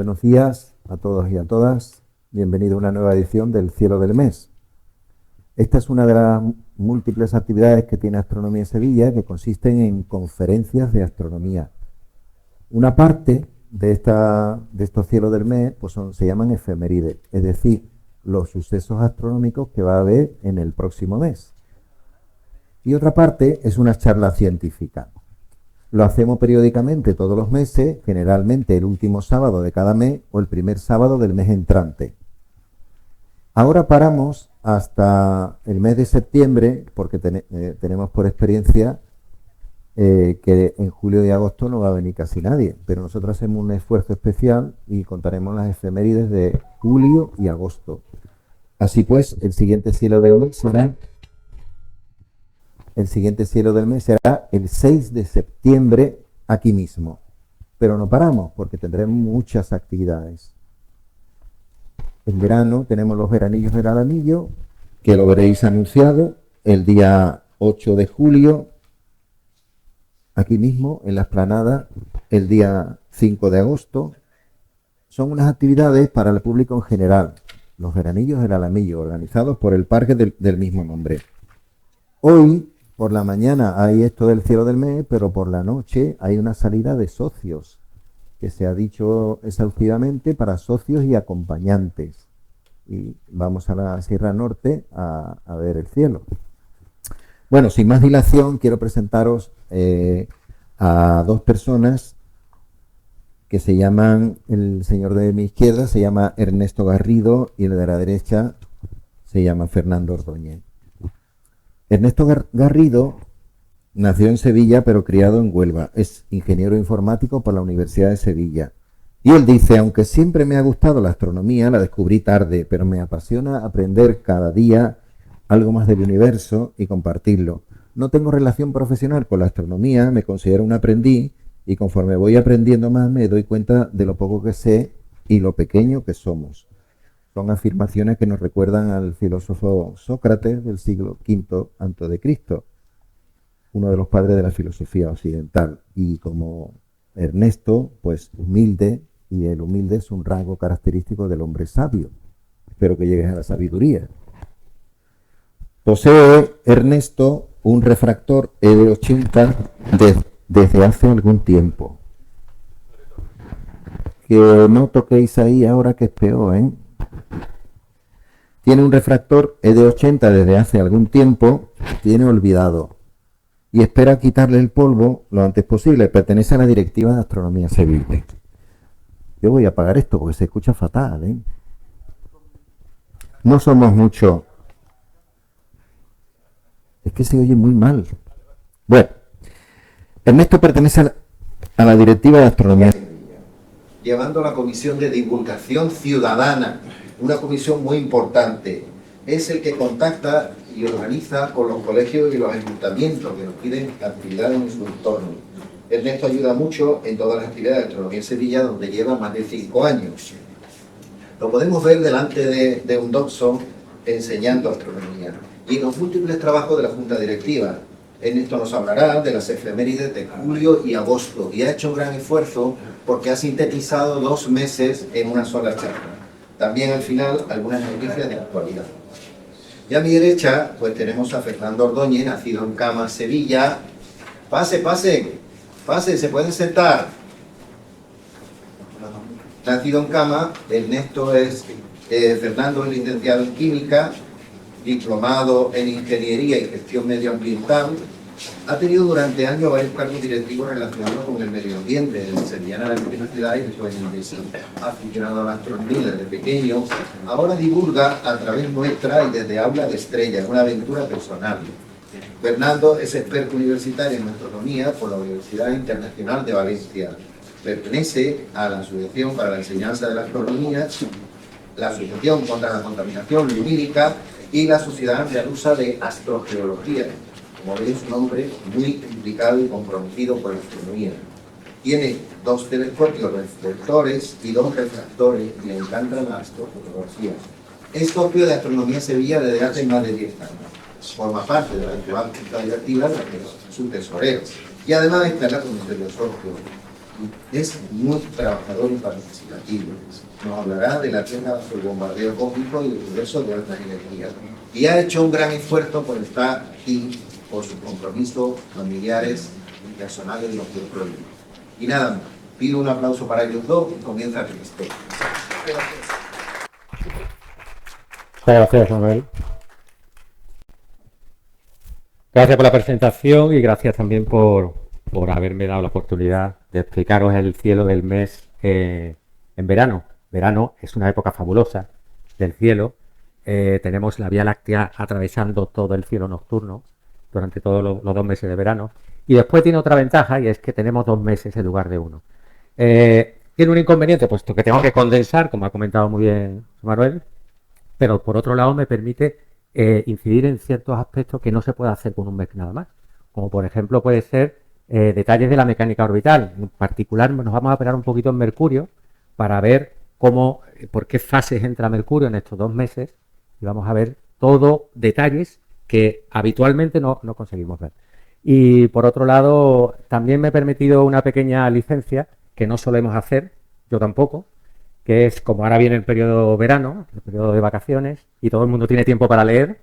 Buenos días a todos y a todas. Bienvenido a una nueva edición del Cielo del Mes. Esta es una de las múltiples actividades que tiene Astronomía en Sevilla, que consisten en conferencias de astronomía. Una parte de estos Cielos del Mes pues se llaman efemérides, es decir, los sucesos astronómicos que va a haber en el próximo mes. Y otra parte es una charla científica. Lo hacemos periódicamente todos los meses, generalmente el último sábado de cada mes o el primer sábado del mes entrante. Ahora paramos hasta el mes de septiembre, porque tenemos por experiencia que en julio y agosto no va a venir casi nadie, pero nosotros hacemos un esfuerzo especial y contaremos las efemérides de julio y agosto. Así pues, el siguiente cielo del mes será el 6 de septiembre aquí mismo. Pero no paramos porque tendremos muchas actividades. En verano tenemos los veranillos del Alamillo, que lo veréis anunciado el día 8 de julio, aquí mismo en la explanada, el día 5 de agosto. Son unas actividades para el público en general, los veranillos del Alamillo, organizados por el parque del mismo nombre. Hoy, por la mañana, hay esto del cielo del mes, pero por la noche hay una salida de socios, que se ha dicho exhaustivamente para socios y acompañantes. Y vamos a la Sierra Norte a ver el cielo. Bueno, sin más dilación, quiero presentaros a dos personas que se llaman, el señor de mi izquierda se llama Ernesto Garrido y el de la derecha se llama Fernando Ordóñez. Ernesto Garrido nació en Sevilla pero criado en Huelva. Es ingeniero informático por la Universidad de Sevilla. Y él dice, aunque siempre me ha gustado la astronomía, la descubrí tarde, pero me apasiona aprender cada día algo más del universo y compartirlo. No tengo relación profesional con la astronomía, me considero un aprendiz y conforme voy aprendiendo más me doy cuenta de lo poco que sé y lo pequeño que somos. Son afirmaciones que nos recuerdan al filósofo Sócrates del siglo V a.C., uno de los padres de la filosofía occidental. Y como Ernesto, pues humilde, y el humilde es un rasgo característico del hombre sabio. Espero que llegues a la sabiduría. Posee Ernesto un refractor ED80 desde hace algún tiempo. Que no toquéis ahí ahora que es peor, ¿eh? Tiene un refractor ED80 desde hace algún tiempo, tiene olvidado y espera quitarle el polvo lo antes posible. Pertenece a la directiva de Astronomía Sevilla. Yo voy a apagar esto porque se escucha fatal, ¿eh? No somos muchos. Es que se oye muy mal. Bueno, Ernesto pertenece a la directiva de Astronomía Sevilla, llevando la Comisión de Divulgación Ciudadana, una comisión muy importante. Es el que contacta y organiza con los colegios y los ayuntamientos que nos piden actividades en su entorno. Ernesto ayuda mucho en todas las actividades de Astronomía en Sevilla, donde lleva más de 5 años. Lo podemos ver delante de un doxo enseñando astronomía y en los múltiples trabajos de la Junta Directiva. Ernesto nos hablará de las efemérides de julio y agosto y ha hecho un gran esfuerzo porque ha sintetizado 2 meses en una sola charla. También al final algunas noticias de actualidad. Y a mi derecha pues tenemos a Fernando Ordóñez, nacido en Cama, Sevilla. Pase, se pueden sentar. Nacido en Cama, Fernando es licenciado en Química, diplomado en Ingeniería y Gestión Medioambiental. Ha tenido durante años varios cargos directivos relacionados con el medio ambiente, en Sevillana de la Universidad y después en INDESI. Ha aficionado a la astronomía desde pequeño. Ahora divulga a través nuestra y desde Aula de Estrellas, una aventura personal. Fernando es experto universitario en astronomía por la Universidad Internacional de Valencia. Pertenece a la Asociación para la Enseñanza de la Astronomía, la Asociación contra la Contaminación Lumínica y la Sociedad Andaluza de Astrogeología. Como veis, un hombre muy implicado y comprometido con la astronomía. Tiene 2 telescopios reflectores y 2 refractores y le encanta la astrofotografía. Es socio de Astronomía Sevilla desde hace más de 10 años. Forma parte de la actual Junta Directiva, de la que es su tesorero. Y además está en la Comisión de Socios. es muy trabajador y participativo. Nos hablará de la Tierra bajo el bombardeo cósmico y el universo de alta energía. Y ha hecho un gran esfuerzo por estar aquí, por sus compromisos familiares y personales y los que prohíben. Y nada más, pido un aplauso para ellos dos y comienza el ministerio. Gracias, Manuel. Gracias por la presentación y gracias también por haberme dado la oportunidad de explicaros el cielo del mes en verano. Verano es una época fabulosa del cielo. Tenemos la Vía Láctea atravesando todo el cielo nocturno durante todos los 2 meses de verano. Y después tiene otra ventaja y es que tenemos 2 meses en lugar de 1. Tiene un inconveniente, puesto que tengo que condensar, como ha comentado muy bien Manuel, pero por otro lado me permite incidir en ciertos aspectos que no se puede hacer con un mes nada más, como por ejemplo puede ser detalles de la mecánica orbital. En particular nos vamos a operar un poquito en Mercurio para ver por qué fases entra Mercurio en estos 2 meses y vamos a ver todo detalles que habitualmente no conseguimos ver. Y por otro lado también me he permitido una pequeña licencia que no solemos hacer, yo tampoco, que es como ahora viene el periodo verano, el periodo de vacaciones, y todo el mundo tiene tiempo para leer.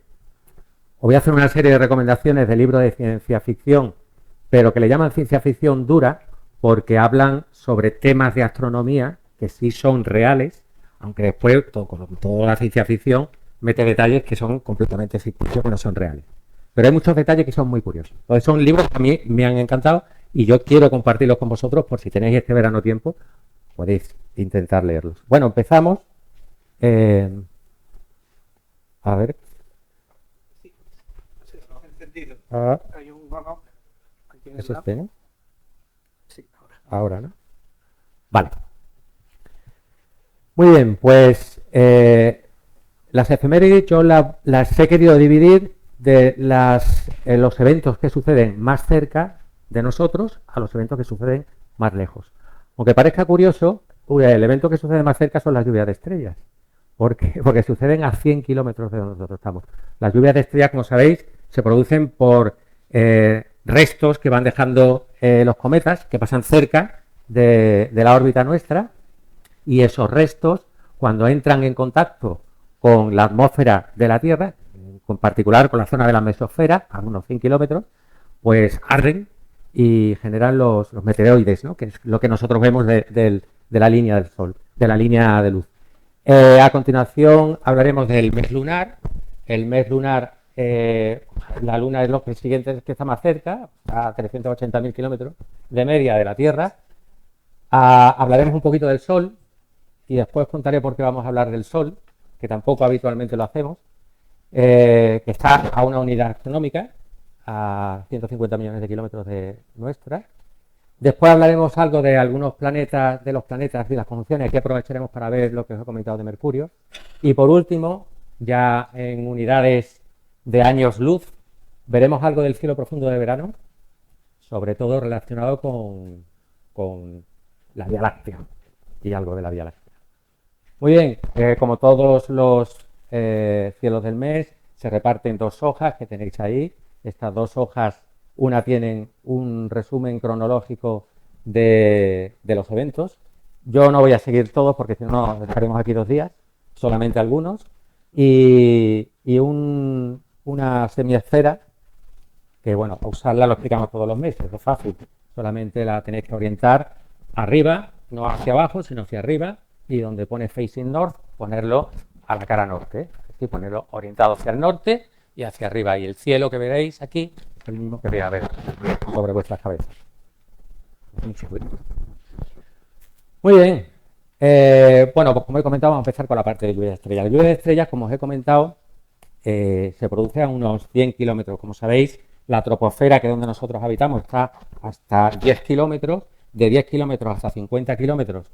Os voy a hacer una serie de recomendaciones de libros de ciencia ficción, pero que le llaman ciencia ficción dura, porque hablan sobre temas de astronomía que sí son reales, aunque después, como toda la ciencia ficción, mete detalles que son completamente ficticios, que no son reales. Pero hay muchos detalles que son muy curiosos. Entonces son libros que a mí me han encantado y yo quiero compartirlos con vosotros por si tenéis este verano tiempo, podéis intentar leerlos. Bueno, empezamos. A ver. Hay un vagón. ¿Es este, no? Sí, ahora, ¿no? Vale. Muy bien, pues las efemérides yo las he querido dividir de los eventos que suceden más cerca de nosotros a los eventos que suceden más lejos. Aunque parezca curioso, el evento que sucede más cerca son las lluvias de estrellas. ¿Por qué? Porque suceden a 100 kilómetros de donde nosotros estamos. Las lluvias de estrellas, como sabéis, se producen por restos que van dejando los cometas, que pasan cerca de la órbita nuestra, y esos restos, cuando entran en contacto con la atmósfera de la Tierra, en particular con la zona de la mesosfera, a unos 100 kilómetros, pues arden y generan los meteoroides, ¿no? Que es lo que nosotros vemos de la línea del Sol, de la línea de luz. A continuación hablaremos del mes lunar. El mes lunar, la Luna es lo que siguiente que está más cerca, a 380.000 kilómetros de media de la Tierra. Hablaremos un poquito del Sol y después contaré por qué vamos a hablar del Sol, que tampoco habitualmente lo hacemos, que está a una unidad astronómica, a 150 millones de kilómetros de nuestra. Después hablaremos algo de algunos planetas, de los planetas y las conjunciones, que aprovecharemos para ver lo que os he comentado de Mercurio. Y por último, ya en unidades de años luz, veremos algo del cielo profundo de verano, sobre todo relacionado con la Vía Láctea y algo de la Vía Láctea. Muy bien, como todos los cielos del mes, se reparten 2 hojas que tenéis ahí. Estas 2 hojas, una tienen un resumen cronológico de los eventos. Yo no voy a seguir todos porque si no nos dejaremos aquí 2 días, solamente algunos. Y una semiesfera, que bueno, a usarla lo explicamos todos los meses, es fácil. Solamente la tenéis que orientar arriba, no hacia abajo, sino hacia arriba. Y donde pone Facing North, ponerlo a la cara norte. Es decir, ponerlo orientado hacia el norte y hacia arriba. Y el cielo que veréis aquí es el mismo que vais a ver sobre vuestras cabezas. Muy bien. Bueno, pues como he comentado, vamos a empezar con la parte de lluvia de estrellas. La lluvia de estrellas, como os he comentado, se produce a unos 100 kilómetros. Como sabéis, la troposfera, que es donde nosotros habitamos, está hasta 10 kilómetros. De 10 kilómetros hasta 50 kilómetros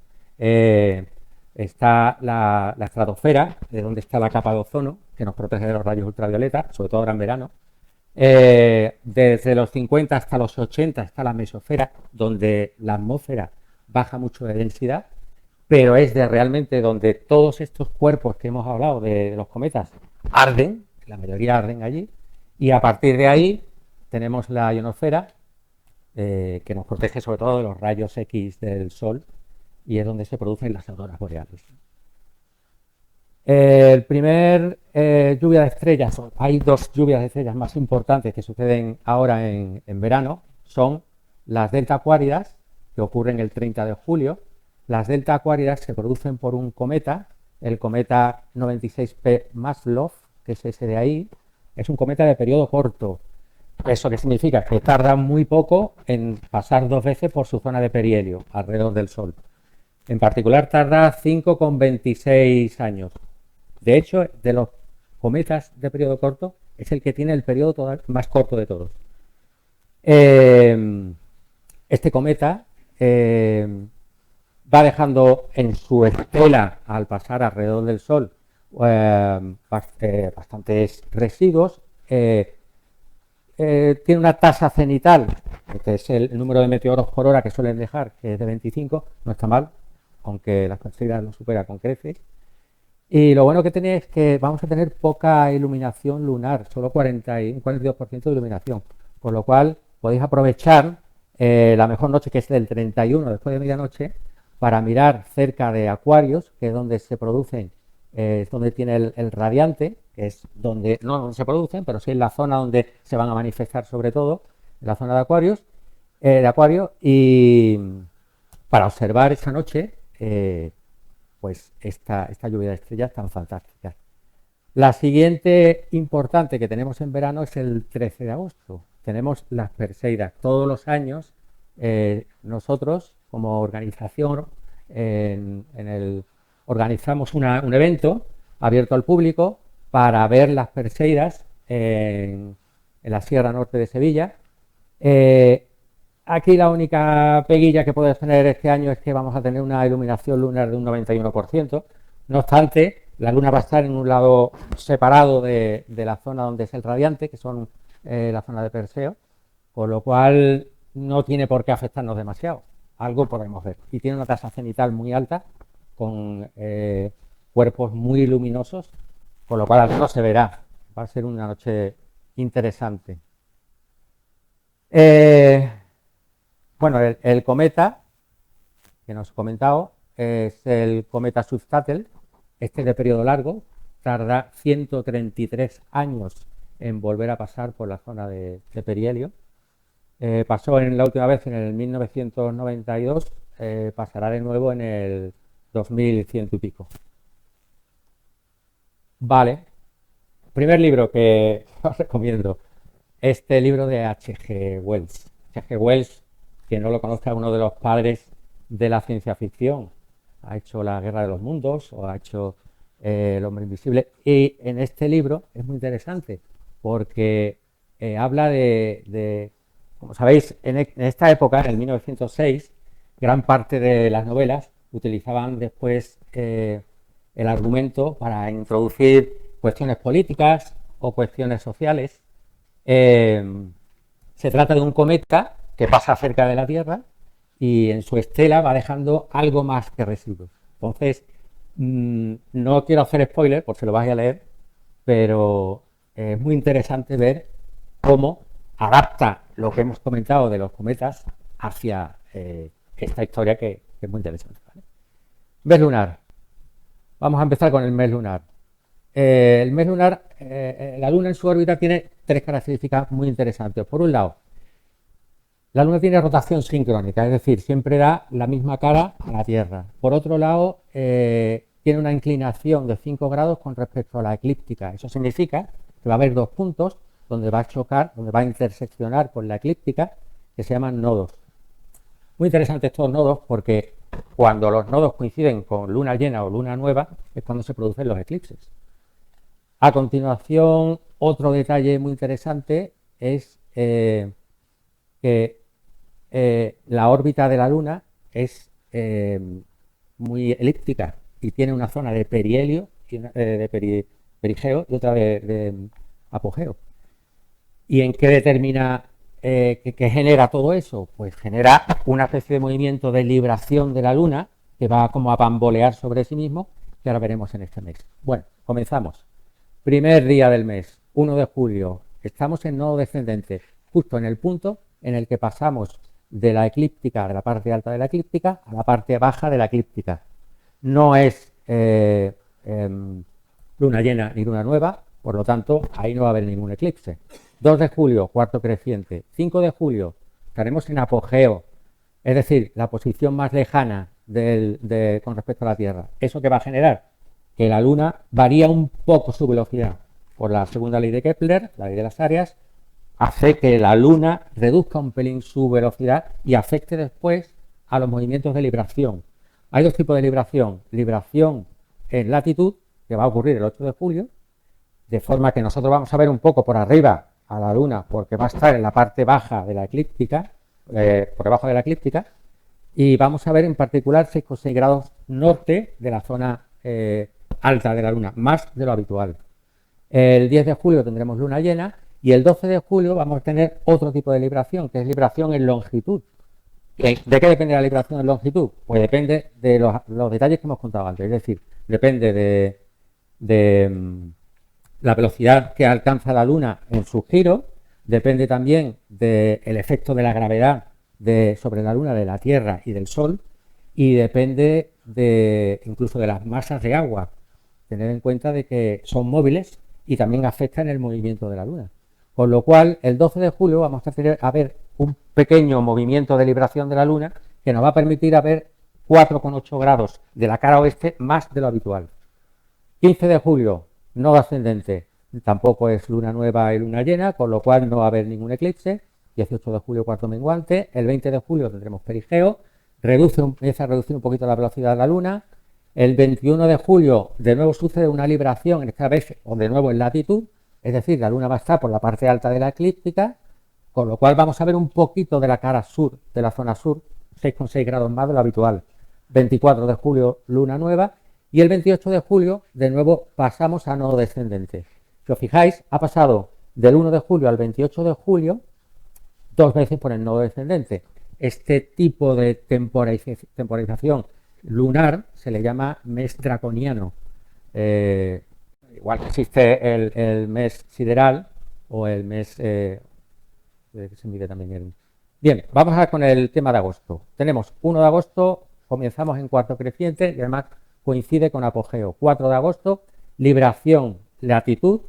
está la estratosfera, de donde está la capa de ozono, que nos protege de los rayos ultravioleta, sobre todo ahora en verano. Desde los 50 hasta los 80 está la mesosfera, donde la atmósfera baja mucho de densidad, pero es realmente donde todos estos cuerpos que hemos hablado de los cometas arden, la mayoría arden allí, y a partir de ahí tenemos la ionosfera, que nos protege sobre todo de los rayos X del Sol y es donde se producen las auroras boreales. El primer lluvia de estrellas, hay dos lluvias de estrellas más importantes que suceden ahora en verano, son las delta acuáridas, que ocurren el 30 de julio. Las delta acuáridas se producen por un cometa, el cometa 96P Maslov, que es ese de ahí. Es un cometa de periodo corto. ¿Eso qué significa? Que tarda muy poco en pasar 2 veces por su zona de perihelio alrededor del Sol. En particular tarda 5,26 años. De hecho, de los cometas de periodo corto, es el que tiene el periodo más corto de todos. Este cometa va dejando en su estela, al pasar alrededor del Sol, bastantes residuos. Tiene una tasa cenital, que es el número de meteoros por hora que suelen dejar, que es de 25, no está mal, aunque las Perseidas lo supera con creces. Y lo bueno que tiene es que vamos a tener poca iluminación lunar, solo un 42% de iluminación, por lo cual podéis aprovechar la mejor noche, que es del 31 después de medianoche, para mirar cerca de Acuarios, que es donde se producen, es donde tiene el radiante, que es donde no donde se producen, pero sí en la zona donde se van a manifestar sobre todo, en la zona de Acuario, y para observar esa noche, pues esta lluvia de estrellas tan fantástica. La siguiente importante que tenemos en verano es el 13 de agosto. Tenemos las Perseidas. Todos los años nosotros, como organización, organizamos un evento abierto al público para ver las Perseidas en la Sierra Norte de Sevilla. Aquí la única peguilla que puede tener este año es que vamos a tener una iluminación lunar de un 91%. No obstante, la luna va a estar en un lado separado de la zona donde es el radiante, que son la zona de Perseo, por lo cual no tiene por qué afectarnos demasiado. Algo podemos ver. Y tiene una tasa cenital muy alta, con cuerpos muy luminosos, con lo cual al menos se verá. Va a ser una noche interesante. Bueno, el cometa que nos he comentado es el cometa Swift-Tuttle. Este es de periodo largo, tarda 133 años en volver a pasar por la zona de perihelio. Pasó la última vez en el 1992, pasará de nuevo en el 2100 y pico. Vale, primer libro que os recomiendo, este libro de H.G. Wells. H.G. Wells, quien no lo conozca, es uno de los padres de la ciencia ficción. Ha hecho La Guerra de los Mundos o ha hecho El Hombre Invisible. Y en este libro es muy interesante porque habla como sabéis, en esta época, en el 1906, gran parte de las novelas utilizaban después el argumento para introducir cuestiones políticas o cuestiones sociales. Se trata de un cometa que pasa cerca de la Tierra y en su estela va dejando algo más que residuos. Entonces, no quiero hacer spoiler, por si lo vais a leer, pero es muy interesante ver cómo adapta lo que hemos comentado de los cometas hacia esta historia que es muy interesante. ¿Vale? Mes lunar. Vamos a empezar con el mes lunar. El mes lunar, la Luna en su órbita tiene 3 características muy interesantes. Por un lado, la Luna tiene rotación sincrónica, es decir, siempre da la misma cara a la Tierra. Por otro lado, tiene una inclinación de 5 grados con respecto a la eclíptica. Eso significa que va a haber 2 puntos donde va a chocar, donde va a interseccionar con la eclíptica, que se llaman nodos. Muy interesantes estos nodos porque cuando los nodos coinciden con luna llena o luna nueva es cuando se producen los eclipses. A continuación, otro detalle muy interesante es que la órbita de la Luna es muy elíptica y tiene una zona de perihelio, de perigeo y otra de apogeo. ¿Y en qué determina, qué genera todo eso? Pues genera una especie de movimiento de libración de la Luna que va como a bambolear sobre sí mismo, que ahora veremos en este mes. Bueno, comenzamos. Primer día del mes, 1 de julio. Estamos en nodo descendente, justo en el punto en el que pasamos de la eclíptica, de la parte alta de la eclíptica, a la parte baja de la eclíptica. No es luna llena ni luna nueva, por lo tanto, ahí no va a haber ningún eclipse. 2 de julio, cuarto creciente. 5 de julio, estaremos en apogeo, es decir, la posición más lejana con respecto a la Tierra. ¿Eso qué va a generar? Que la Luna varía un poco su velocidad. Por la segunda ley de Kepler, la ley de las áreas, hace que la Luna reduzca un pelín su velocidad y afecte después a los movimientos de libración. Hay 2 tipos de libración. Libración en latitud, que va a ocurrir el 8 de julio, de forma que nosotros vamos a ver un poco por arriba a la Luna, porque va a estar en la parte baja de la eclíptica, por debajo de la eclíptica, y vamos a ver en particular 6,6 grados norte de la zona alta de la Luna, más de lo habitual. El 10 de julio tendremos luna llena y el 12 de julio vamos a tener otro tipo de libración, que es libración en longitud. ¿De qué depende la libración en longitud? Pues depende de los detalles que hemos contado antes, es decir, depende de la velocidad que alcanza la Luna en su giro, depende también del efecto de la gravedad sobre la Luna, de la Tierra y del Sol, y depende incluso de las masas de agua. Tener en cuenta de que son móviles y también afectan el movimiento de la Luna. Con lo cual, el 12 de julio vamos a ver un pequeño movimiento de libración de la Luna que nos va a permitir ver 4,8 grados de la cara oeste más de lo habitual. 15 de julio, nodo ascendente, tampoco es luna nueva y luna llena, con lo cual no va a haber ningún eclipse. 18 de julio, cuarto menguante. El 20 de julio tendremos perigeo, empieza a reducir un poquito la velocidad de la Luna. El 21 de julio de nuevo sucede una libración, esta vez o de nuevo en latitud, es decir, la Luna va a estar por la parte alta de la eclíptica, con lo cual vamos a ver un poquito de la cara sur, de la zona sur, 6,6 grados más de lo habitual. 24 de julio, luna nueva, y el 28 de julio de nuevo pasamos a nodo descendente. Si os fijáis, ha pasado del 1 de julio al 28 de julio 2 veces por el nodo descendente. Este tipo de temporización lunar se le llama mes draconiano. Igual que existe el mes sideral o el mes... se mide también Bien, vamos a ver con el tema de agosto. Tenemos 1 de agosto, comenzamos en cuarto creciente y además coincide con apogeo. 4 de agosto, libración, latitud,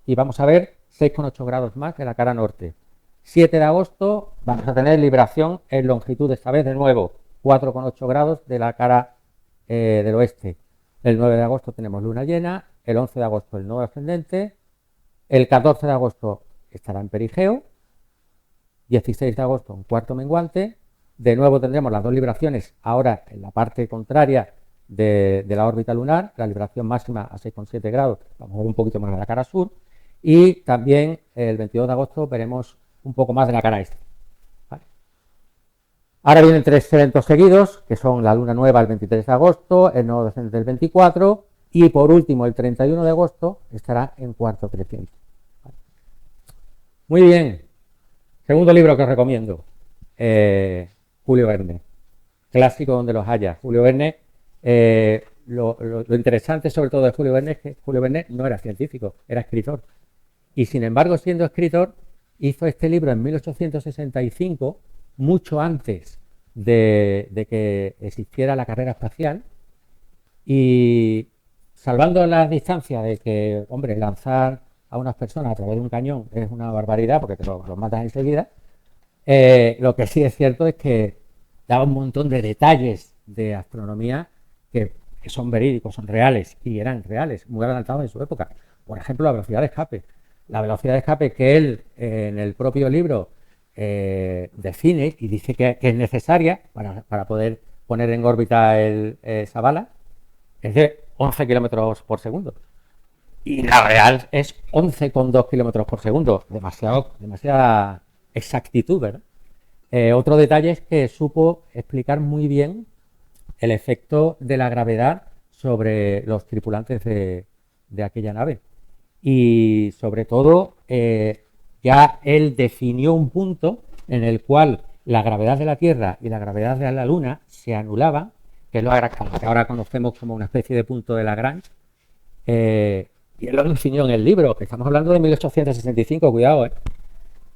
y vamos a ver 6,8 grados más de la cara norte. 7 de agosto vamos a tener libración en longitud, esta vez de nuevo 4,8 grados de la cara del oeste. El 9 de agosto tenemos luna llena, el 11 de agosto el nodo ascendente, el 14 de agosto estará en perigeo, 16 de agosto en cuarto menguante, de nuevo tendremos las 2 libraciones ahora en la parte contraria de la órbita lunar, la libración máxima a 6,7 grados, vamos a ver un poquito más de la cara sur, y también el 22 de agosto veremos un poco más de la cara este. ¿Vale? Ahora vienen 3 eventos seguidos, que son la luna nueva el 23 de agosto, el nodo descendente el 24, y por último el 31 de agosto estará en cuarto creciente. ¿Vale? Muy bien. Segundo libro que os recomiendo, Julio Verne, clásico donde los haya. Julio Verne, lo interesante sobre todo de Julio Verne es que Julio Verne no era científico, era escritor. Y sin embargo, siendo escritor, hizo este libro en 1865, mucho antes de que existiera la carrera espacial, y salvando las distancias de que, hombre, lanzar a unas personas a través de un cañón es una barbaridad porque te los matas enseguida, lo que sí es cierto es que daba un montón de detalles de astronomía que son verídicos, son reales, y eran reales, muy adelantados en su época. Por ejemplo, la velocidad de escape. La velocidad de escape que él en el propio libro define y dice que es necesaria para poder poner en órbita esa bala, es de 11 kilómetros por segundo. Y la real es 11,2 kilómetros por segundo. Demasiada exactitud, ¿verdad? Otro detalle es que supo explicar muy bien el efecto de la gravedad sobre los tripulantes de aquella nave. Y sobre todo, ya él definió un punto en el cual la gravedad de la Tierra y la gravedad de la Luna se anulaban, que es lo que ahora conocemos como una especie de punto de Lagrange, y él lo definió en el libro, que estamos hablando de 1865, cuidado,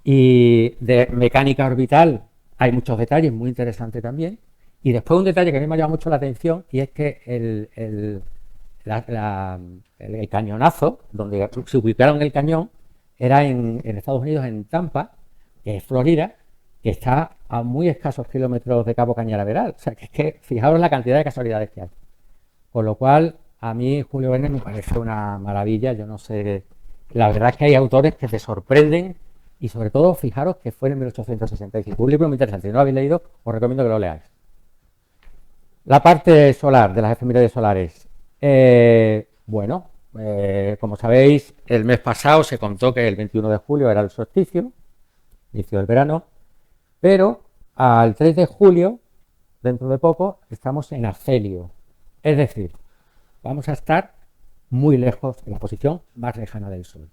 y de mecánica orbital hay muchos detalles muy interesantes también. Y después un detalle que a mí me ha llamado mucho la atención y es que el cañonazo, donde se ubicaron el cañón, era en Estados Unidos, en Tampa, que es Florida, que está a muy escasos kilómetros de Cabo Cañaveral. O sea, que es que fijaros la cantidad de casualidades que hay. Con lo cual, a mí Julio Verne me parece una maravilla. Yo no sé, la verdad es que hay autores que te sorprenden y sobre todo, fijaros que fue en 1865. Un libro muy interesante. Si no lo habéis leído, os recomiendo que lo leáis. La parte solar, de las efemérides solares. Bueno, como sabéis, el mes pasado se contó que el 21 de julio era el solsticio, inicio del verano, pero al 3 de julio, dentro de poco, estamos en afelio. Es decir, vamos a estar muy lejos, en la posición más lejana del Sol.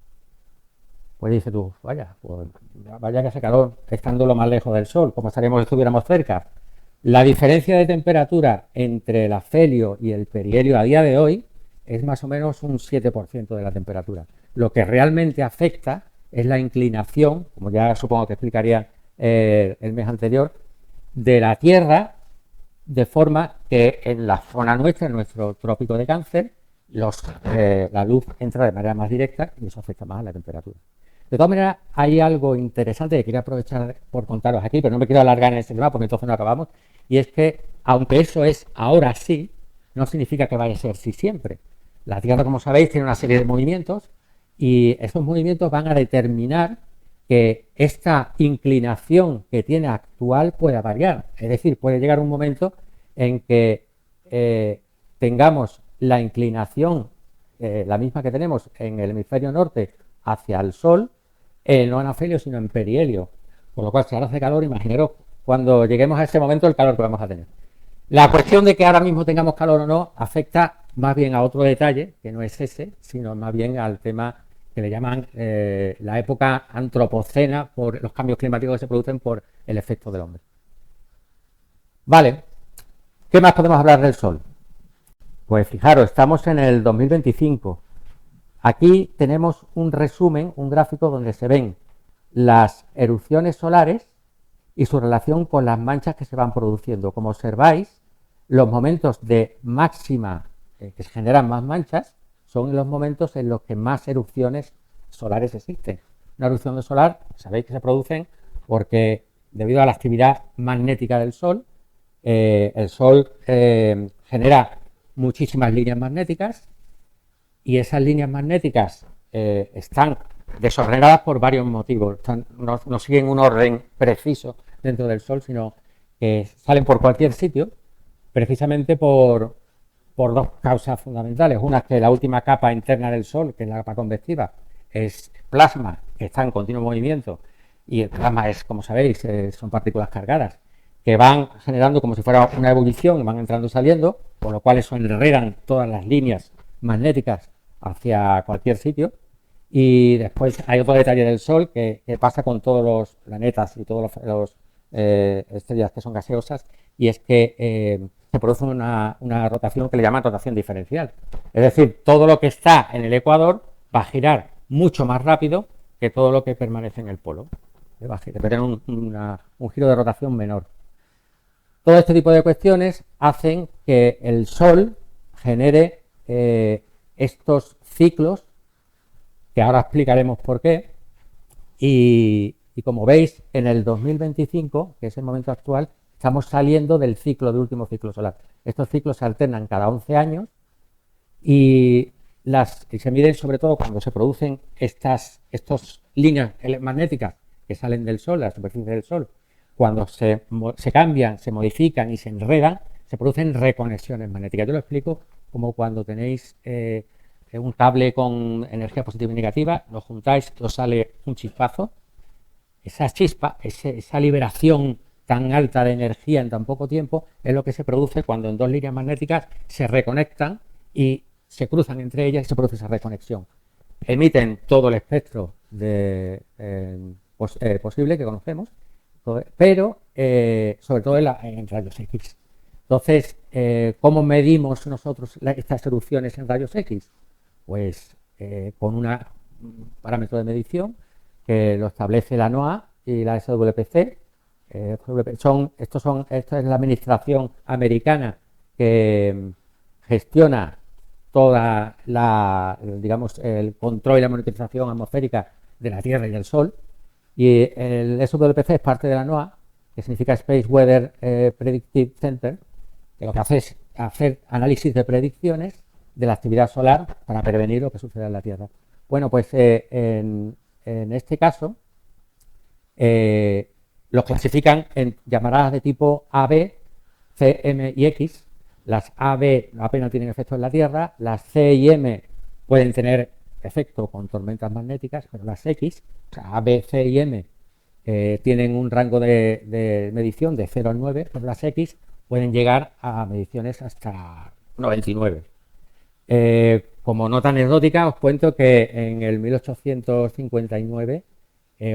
Pues dices tú, vaya, pues, vaya que hace calor estando lo más lejos del Sol, como estaríamos si estuviéramos cerca. La diferencia de temperatura entre el afelio y el perihelio a día de hoy es más o menos un 7% de la temperatura. Lo que realmente afecta es la inclinación, como ya supongo que explicaría el mes anterior, de la Tierra, de forma que en la zona nuestra, en nuestro trópico de Cáncer, la luz entra de manera más directa y eso afecta más a la temperatura. De todas maneras, hay algo interesante que quería aprovechar por contaros aquí, pero no me quiero alargar en este tema porque entonces no acabamos, y es que, aunque eso es ahora sí, no significa que vaya a ser sí siempre. La Tierra, como sabéis, tiene una serie de movimientos y esos movimientos van a determinar que esta inclinación que tiene actual pueda variar. Es decir, puede llegar un momento en que tengamos la inclinación, la misma que tenemos en el hemisferio norte hacia el Sol, no en afelio, sino en perihelio. Por lo cual, si ahora hace calor, imaginaros cuando lleguemos a ese momento el calor que vamos a tener. La cuestión de que ahora mismo tengamos calor o no afecta más bien a otro detalle, que no es ese, sino más bien al tema que le llaman la época antropocena, por los cambios climáticos que se producen por el efecto del hombre. Vale, ¿qué más podemos hablar del Sol? Pues fijaros, estamos en el 2025. Aquí tenemos un resumen, un gráfico donde se ven las erupciones solares y su relación con las manchas que se van produciendo. Como observáis, los momentos de máxima que se generan más manchas son los momentos en los que más erupciones solares existen. Una erupción solar, sabéis que se producen porque debido a la actividad magnética del Sol, el Sol genera muchísimas líneas magnéticas y esas líneas magnéticas están desordenadas por varios motivos. No siguen un orden preciso dentro del Sol, sino que salen por cualquier sitio, precisamente por dos causas fundamentales. Una es que la última capa interna del Sol, que es la capa convectiva, es plasma, que está en continuo movimiento, y el plasma es, como sabéis, son partículas cargadas, que van generando como si fuera una ebullición y van entrando y saliendo, por lo cual eso enredan todas las líneas magnéticas hacia cualquier sitio. Y después hay otro detalle del Sol que pasa con todos los planetas y todas las estrellas que son gaseosas, y es que se produce una rotación que le llaman rotación diferencial. Es decir, todo lo que está en el ecuador va a girar mucho más rápido que todo lo que permanece en el polo. Va a tener un giro de rotación menor. Todo este tipo de cuestiones hacen que el Sol genere estos ciclos, que ahora explicaremos por qué, y como veis, en el 2025, que es el momento actual, estamos saliendo del último ciclo solar. Estos ciclos se alternan cada 11 años y se miden sobre todo cuando se producen estas líneas magnéticas que salen del Sol, de la superficie del Sol. Cuando se cambian, se modifican y se enredan, se producen reconexiones magnéticas. Yo lo explico como cuando tenéis un cable con energía positiva y negativa, lo juntáis, os sale un chispazo. Esa chispa, esa liberación tan alta de energía en tan poco tiempo, es lo que se produce cuando en dos líneas magnéticas se reconectan y se cruzan entre ellas y se produce esa reconexión. Emiten todo el espectro posible que conocemos, pero sobre todo en rayos X. Entonces, ¿cómo medimos nosotros estas erupciones en rayos X? Pues con un parámetro de medición que lo establece la NOAA y la SWPC, Esto es la administración americana que gestiona toda digamos, el control y la monitorización atmosférica de la Tierra y del Sol. Y el SWPC es parte de la NOAA, que significa Space Weather Predictive Center, que lo que hace es hacer análisis de predicciones de la actividad solar para prevenir lo que suceda en la Tierra. Bueno, pues en este caso los clasifican en llamaradas de tipo AB, C, M y X. Las AB apenas tienen efecto en la Tierra, las C y M pueden tener efecto con tormentas magnéticas, pero las X, o sea, A, B, C y M, tienen un rango de medición de 0 a 9, pero las X pueden llegar a mediciones hasta 99. Como nota anecdótica, os cuento que en el 1859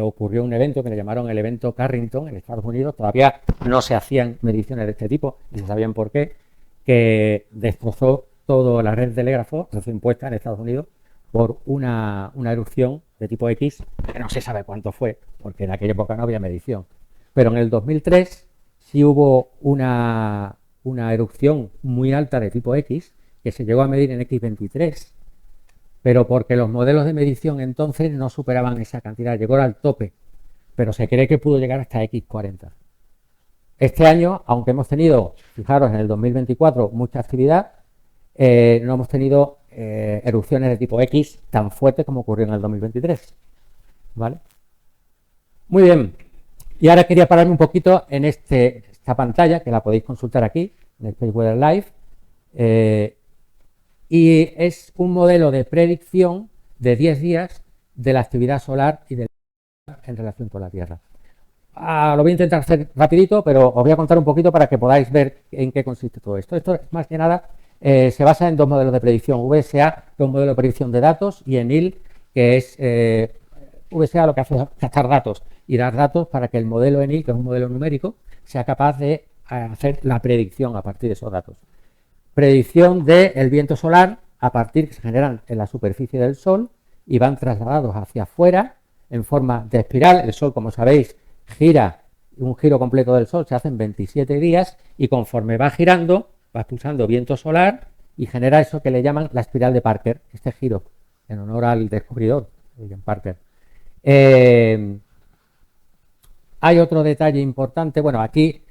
ocurrió un evento que le llamaron el evento Carrington en Estados Unidos. Todavía no se hacían mediciones de este tipo, ni se sabían por qué, que destrozó toda la red de telégrafos recién puesta en Estados Unidos por una erupción de tipo X, que no se sabe cuánto fue, porque en aquella época no había medición. Pero en el 2003 sí hubo una erupción muy alta de tipo X, que se llegó a medir en X23, pero porque los modelos de medición entonces no superaban esa cantidad, llegó al tope, pero se cree que pudo llegar hasta X40. Este año, aunque hemos tenido, fijaros, en el 2024 mucha actividad, no hemos tenido erupciones de tipo X tan fuertes como ocurrió en el 2023. ¿Vale? Muy bien. Y ahora quería pararme un poquito en esta pantalla, que la podéis consultar aquí, en Space Weather Live. Y es un modelo de predicción de 10 días de la actividad solar y en relación con la Tierra. Lo voy a intentar hacer rapidito, pero os voy a contar un poquito para que podáis ver en qué consiste todo esto. Esto, más que nada, se basa en dos modelos de predicción. VSA, que es un modelo de predicción de datos, y ENIL, que es VSA lo que hace es captar datos y dar datos para que el modelo ENIL, que es un modelo numérico, sea capaz de hacer la predicción a partir de esos datos. Predicción del viento solar a partir que se generan en la superficie del Sol y van trasladados hacia afuera en forma de espiral. El Sol, como sabéis, gira, un giro completo del Sol se hace en 27 días y conforme va girando, va expulsando viento solar y genera eso que le llaman la espiral de Parker, este giro, en honor al descubridor, William Parker. Hay otro detalle importante. Bueno, aquí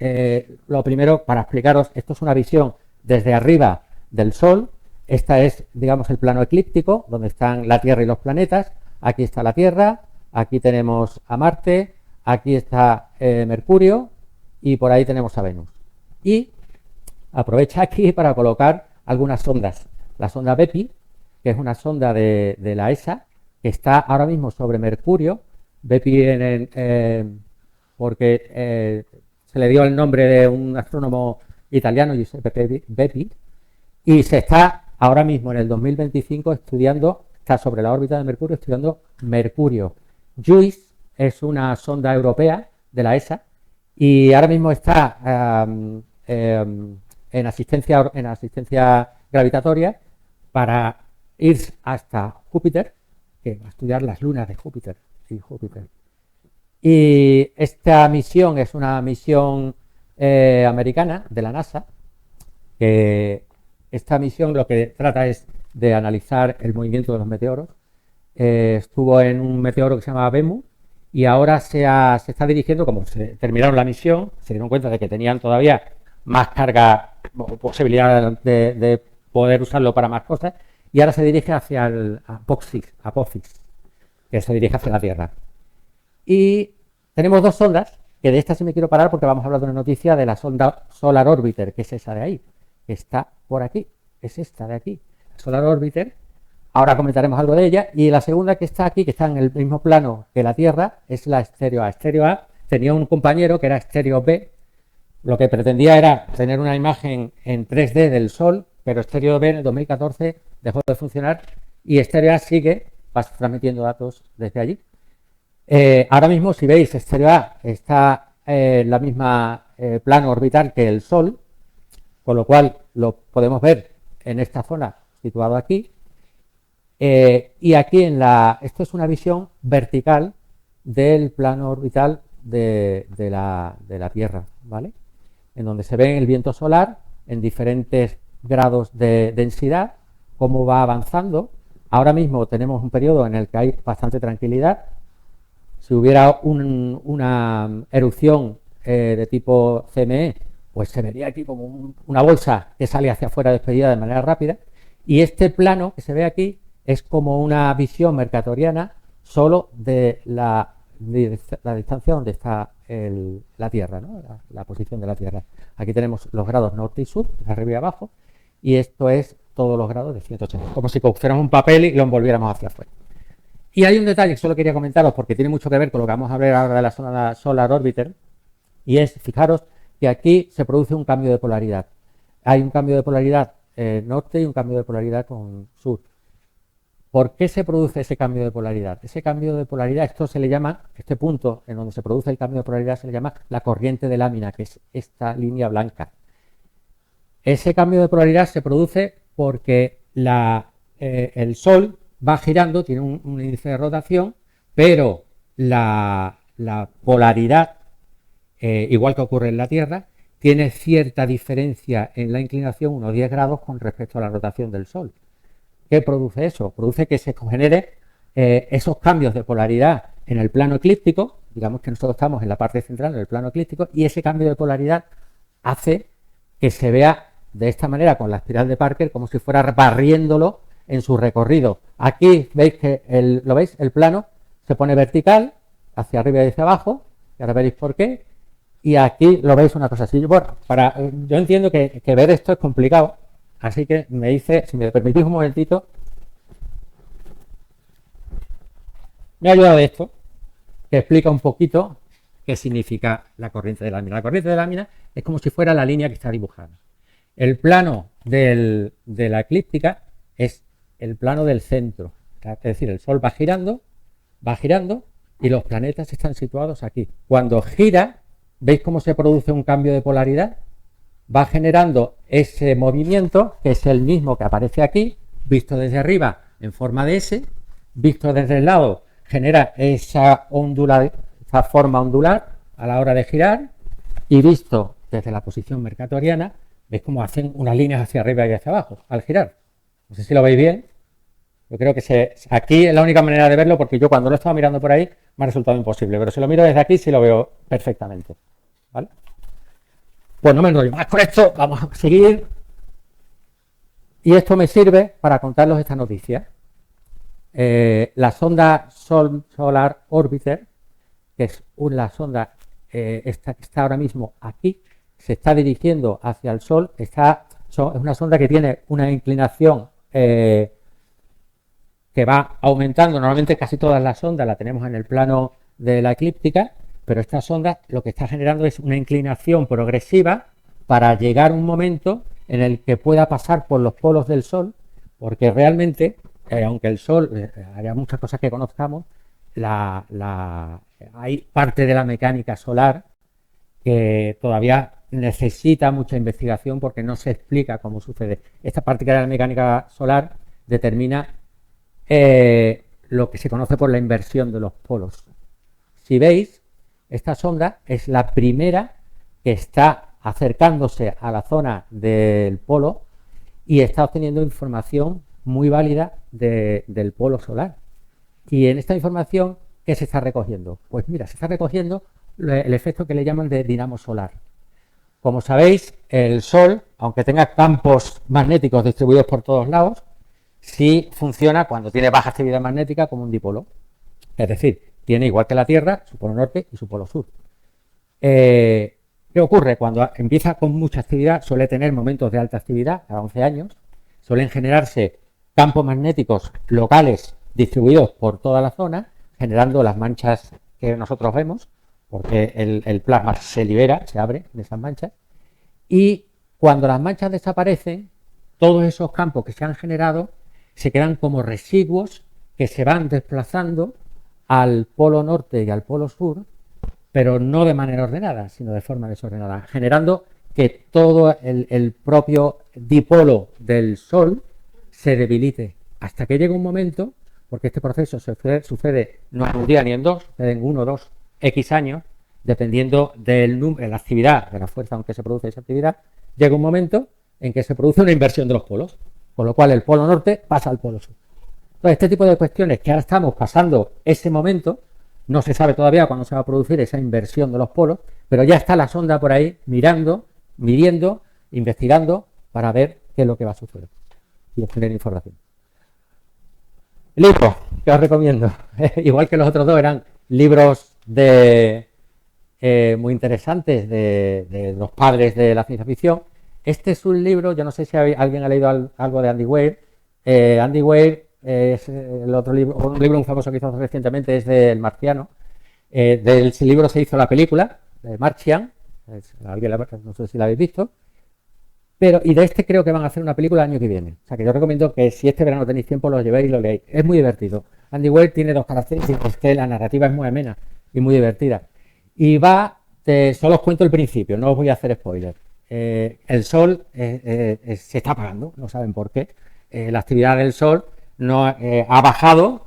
lo primero, para explicaros, esto es una visión desde arriba del Sol. Esta es, digamos, el plano eclíptico, donde están la Tierra y los planetas. Aquí está la Tierra, aquí tenemos a Marte, aquí está Mercurio y por ahí tenemos a Venus. Y aprovecha aquí para colocar algunas sondas. La sonda BEPI, que es una sonda de la ESA, que está ahora mismo sobre Mercurio. BEPI porque se le dio el nombre de un astrónomo italiano, Giuseppe BEPI, y se está ahora mismo en el 2025 estudiando, está sobre la órbita de Mercurio estudiando Mercurio. JUICE es una sonda europea de la ESA y ahora mismo está en asistencia gravitatoria para ir hasta Júpiter, que va a estudiar las lunas de Júpiter. Sí, Júpiter. Y esta misión es una misión americana de la NASA, que esta misión lo que trata es de analizar el movimiento de los meteoros. Estuvo en un meteoro que se llama Bennu y ahora se está dirigiendo, como se terminaron la misión, se dieron cuenta de que tenían todavía más carga o posibilidad de poder usarlo para más cosas, y ahora se dirige hacia el Apophis, que se dirige hacia la Tierra. Y tenemos dos sondas, que de esta sí me quiero parar porque vamos a hablar de una noticia de la sonda Solar Orbiter, que es esa de ahí, que está por aquí, es esta de aquí, Solar Orbiter. Ahora comentaremos algo de ella. Y la segunda que está aquí, que está en el mismo plano que la Tierra, es la Stereo A. Stereo A tenía un compañero que era Stereo B. Lo que pretendía era tener una imagen en 3D del Sol, pero Stereo B en el 2014 dejó de funcionar y Stereo A sigue transmitiendo datos desde allí. Ahora mismo, si veis, Stereo A está en la misma plano orbital que el Sol, con lo cual lo podemos ver en esta zona situado aquí. Y aquí esto es una visión vertical del plano orbital de la Tierra, ¿vale? En donde se ve el viento solar en diferentes grados de densidad, cómo va avanzando. Ahora mismo tenemos un periodo en el que hay bastante tranquilidad. Si hubiera una erupción de tipo CME, pues se vería aquí como una bolsa que sale hacia afuera despedida de manera rápida. Y este plano que se ve aquí es como una visión mercatoriana solo de la distancia donde está la Tierra, ¿no? La posición de la Tierra. Aquí tenemos los grados norte y sur, arriba y abajo, y esto es todos los grados de 180, como si cogiéramos un papel y lo envolviéramos hacia afuera. Y hay un detalle que solo quería comentaros porque tiene mucho que ver con lo que vamos a hablar ahora de la sonda Solar Orbiter, y es, fijaros, que aquí se produce un cambio de polaridad. Hay un cambio de polaridad norte y un cambio de polaridad con sur. ¿Por qué se produce ese cambio de polaridad? Ese cambio de polaridad, esto se le llama, este punto en donde se produce el cambio de polaridad se le llama la corriente de lámina, que es esta línea blanca. Ese cambio de polaridad se produce porque el Sol va girando, tiene un índice de rotación, pero la polaridad, igual que ocurre en la Tierra, tiene cierta diferencia en la inclinación, unos 10 grados, con respecto a la rotación del Sol. ¿Qué produce eso? Produce que se genere esos cambios de polaridad en el plano eclíptico. Digamos que nosotros estamos en la parte central del plano eclíptico, y ese cambio de polaridad hace que se vea de esta manera con la espiral de Parker, como si fuera barriéndolo en su recorrido. Aquí veis que ¿lo veis? El plano se pone vertical, hacia arriba y hacia abajo, y ahora veréis por qué. Y aquí lo veis una cosa así. Bueno, yo entiendo que ver esto es complicado, así que me dice, si me permitís un momentito, me ha ayudado esto, que explica un poquito qué significa la corriente de lámina. La corriente de lámina es como si fuera la línea que está dibujada. El plano de la eclíptica es el plano del centro, es decir, el Sol va girando y los planetas están situados aquí. Cuando gira, ¿veis cómo se produce un cambio de polaridad? Va generando ese movimiento, que es el mismo que aparece aquí, visto desde arriba en forma de S, visto desde el lado genera esa forma ondular a la hora de girar, y visto desde la posición mercatoriana, veis cómo hacen unas líneas hacia arriba y hacia abajo al girar. No sé si lo veis bien. Yo creo que aquí es la única manera de verlo, porque yo cuando lo estaba mirando por ahí me ha resultado imposible, pero si lo miro desde aquí sí lo veo perfectamente, ¿vale? Pues no me enrollo más con esto, vamos a seguir. Y esto me sirve para contaros esta noticia. La sonda Solar Orbiter, que es una sonda que está ahora mismo aquí, se está dirigiendo hacia el Sol. Es una sonda que tiene una inclinación que va aumentando. Normalmente casi todas las sondas la tenemos en el plano de la eclíptica, pero esta sonda lo que está generando es una inclinación progresiva para llegar a un momento en el que pueda pasar por los polos del Sol, porque realmente, aunque el Sol haya muchas cosas que conozcamos, hay parte de la mecánica solar que todavía necesita mucha investigación, porque no se explica cómo sucede. Esta parte de la mecánica solar determina lo que se conoce por la inversión de los polos. Si veis, esta sonda es la primera que está acercándose a la zona del polo y está obteniendo información muy válida del polo solar. Y en esta información, ¿qué se está recogiendo? Pues mira, se está recogiendo el efecto que le llaman de dinamo solar. Como sabéis, el Sol, aunque tenga campos magnéticos distribuidos por todos lados, sí funciona cuando tiene baja actividad magnética como un dipolo. Es decir, tiene, igual que la Tierra, su polo norte y su polo sur. ¿Qué ocurre? Cuando empieza con mucha actividad, suele tener momentos de alta actividad, cada 11 años, suelen generarse campos magnéticos locales distribuidos por toda la zona, generando las manchas que nosotros vemos, porque el plasma se libera, se abre en esas manchas, y cuando las manchas desaparecen, todos esos campos que se han generado se quedan como residuos que se van desplazando al polo norte y al polo sur, pero no de manera ordenada, sino de forma desordenada, generando que todo el propio dipolo del Sol se debilite, hasta que llega un momento, porque este proceso sucede no en un día ni en dos, sucede en 1, 2, X años, dependiendo de la actividad, de la fuerza con que se produce esa actividad, llega un momento en que se produce una inversión de los polos, con lo cual el polo norte pasa al polo sur. Entonces, este tipo de cuestiones que ahora estamos pasando ese momento, no se sabe todavía cuándo se va a producir esa inversión de los polos, pero ya está la sonda por ahí mirando, midiendo, investigando para ver qué es lo que va a suceder y obtener información. Libros que os recomiendo, igual que los otros dos eran libros muy interesantes de los padres de la ciencia ficción. Este es un libro, yo no sé si alguien ha leído algo de Andy Weir. Andy Weir es el otro libro, un libro muy famoso que hizo recientemente, es del Marciano. Del libro se hizo la película, de Martian, no sé si la habéis visto. Y de este creo que van a hacer una película el año que viene. O sea que yo recomiendo que si este verano tenéis tiempo lo llevéis y lo leéis. Es muy divertido. Andy Weir tiene dos características, que la narrativa es muy amena y muy divertida. Y solo os cuento el principio, no os voy a hacer spoiler. El Sol se está apagando, no saben por qué. La actividad del Sol no ha bajado,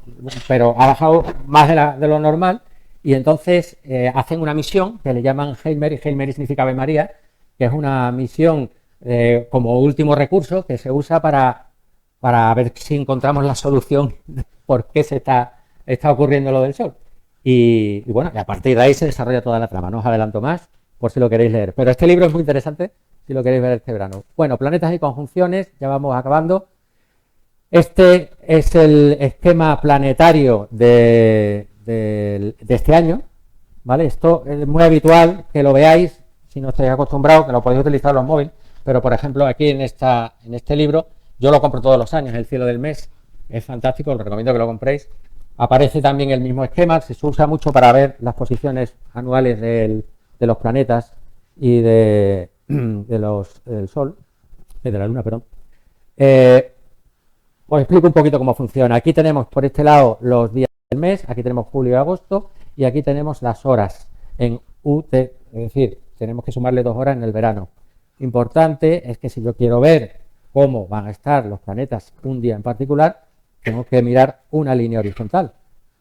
pero ha bajado más de lo normal. Y entonces hacen una misión que le llaman Hail Mary. Hail Mary significa Ave María, que es una misión como último recurso que se usa para ver si encontramos la solución de por qué se está ocurriendo lo del Sol. Y bueno, y a partir de ahí se desarrolla toda la trama. No os adelanto más por si lo queréis leer. Pero este libro es muy interesante si lo queréis ver este verano. Bueno, planetas y conjunciones, ya vamos acabando. Este es el esquema planetario de este año, ¿vale? Esto es muy habitual que lo veáis, si no estáis acostumbrados, que lo podéis utilizar en los móviles. Pero, por ejemplo, aquí en este libro, yo lo compro todos los años, El cielo del mes, es fantástico, os recomiendo que lo compréis. Aparece también el mismo esquema, se usa mucho para ver las posiciones anuales de los planetas y del Sol, de la Luna, perdón. Os explico un poquito cómo funciona. Aquí tenemos por este lado los días del mes, aquí tenemos julio y agosto, y aquí tenemos las horas en UT, es decir, tenemos que sumarle 2 horas en el verano. Importante es que si yo quiero ver cómo van a estar los planetas un día en particular, tengo que mirar una línea horizontal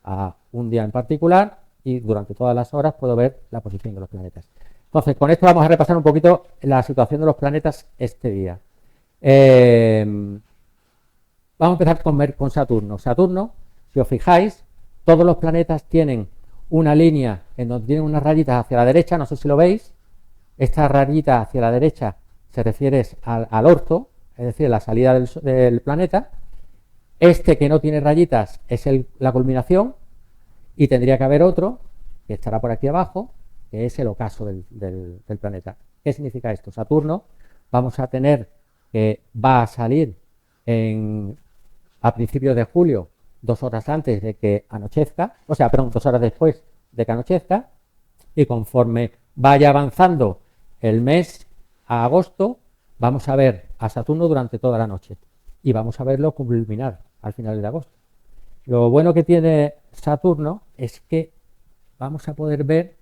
a un día en particular y durante todas las horas puedo ver la posición de los planetas. Entonces, con esto vamos a repasar un poquito la situación de los planetas este día. Vamos a empezar con Saturno. Saturno, si os fijáis, todos los planetas tienen una línea en donde tienen unas rayitas hacia la derecha, no sé si lo veis. Esta rayita hacia la derecha se refiere al orto, es decir, la salida del planeta. Este que no tiene rayitas es la culminación y tendría que haber otro que estará por aquí abajo, que es el ocaso del planeta. ¿Qué significa esto? Saturno vamos a tener que va a salir a principios de julio, 2 horas antes de que anochezca, 2 horas después de que anochezca, y conforme vaya avanzando el mes a agosto, vamos a ver a Saturno durante toda la noche y vamos a verlo culminar al final de agosto. Lo bueno que tiene Saturno es que vamos a poder ver,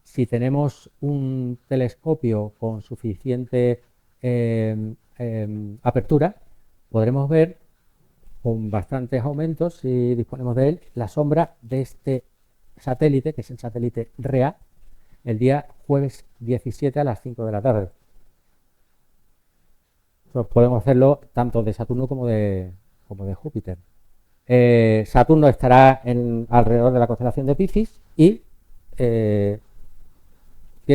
si tenemos un telescopio con suficiente apertura, podremos ver con bastantes aumentos, si disponemos de él, la sombra de este satélite, que es el satélite Rhea, el día jueves 17 a las 5 de la tarde. Podemos hacerlo tanto de Saturno como de Júpiter. Saturno estará alrededor de la constelación de Piscis y tiene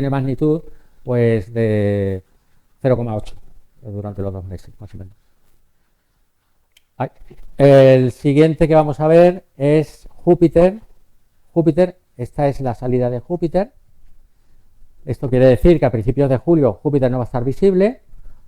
magnitud pues de 0,8 durante los 2 meses, más o menos. El siguiente que vamos a ver es Júpiter. Júpiter, esta es la salida de Júpiter. Esto quiere decir que a principios de julio Júpiter no va a estar visible,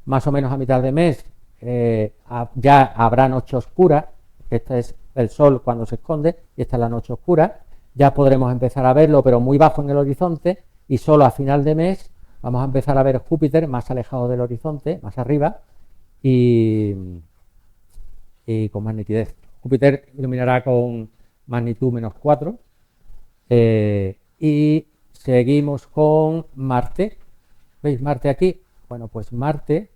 más o menos a mitad de mes ya habrá noche oscura, este es el Sol cuando se esconde y esta es la noche oscura, ya podremos empezar a verlo pero muy bajo en el horizonte y solo a final de mes vamos a empezar a ver Júpiter más alejado del horizonte, más arriba y con más nitidez. Júpiter iluminará con magnitud -4 y seguimos con Marte. ¿Veis Marte aquí? Bueno, pues Marte,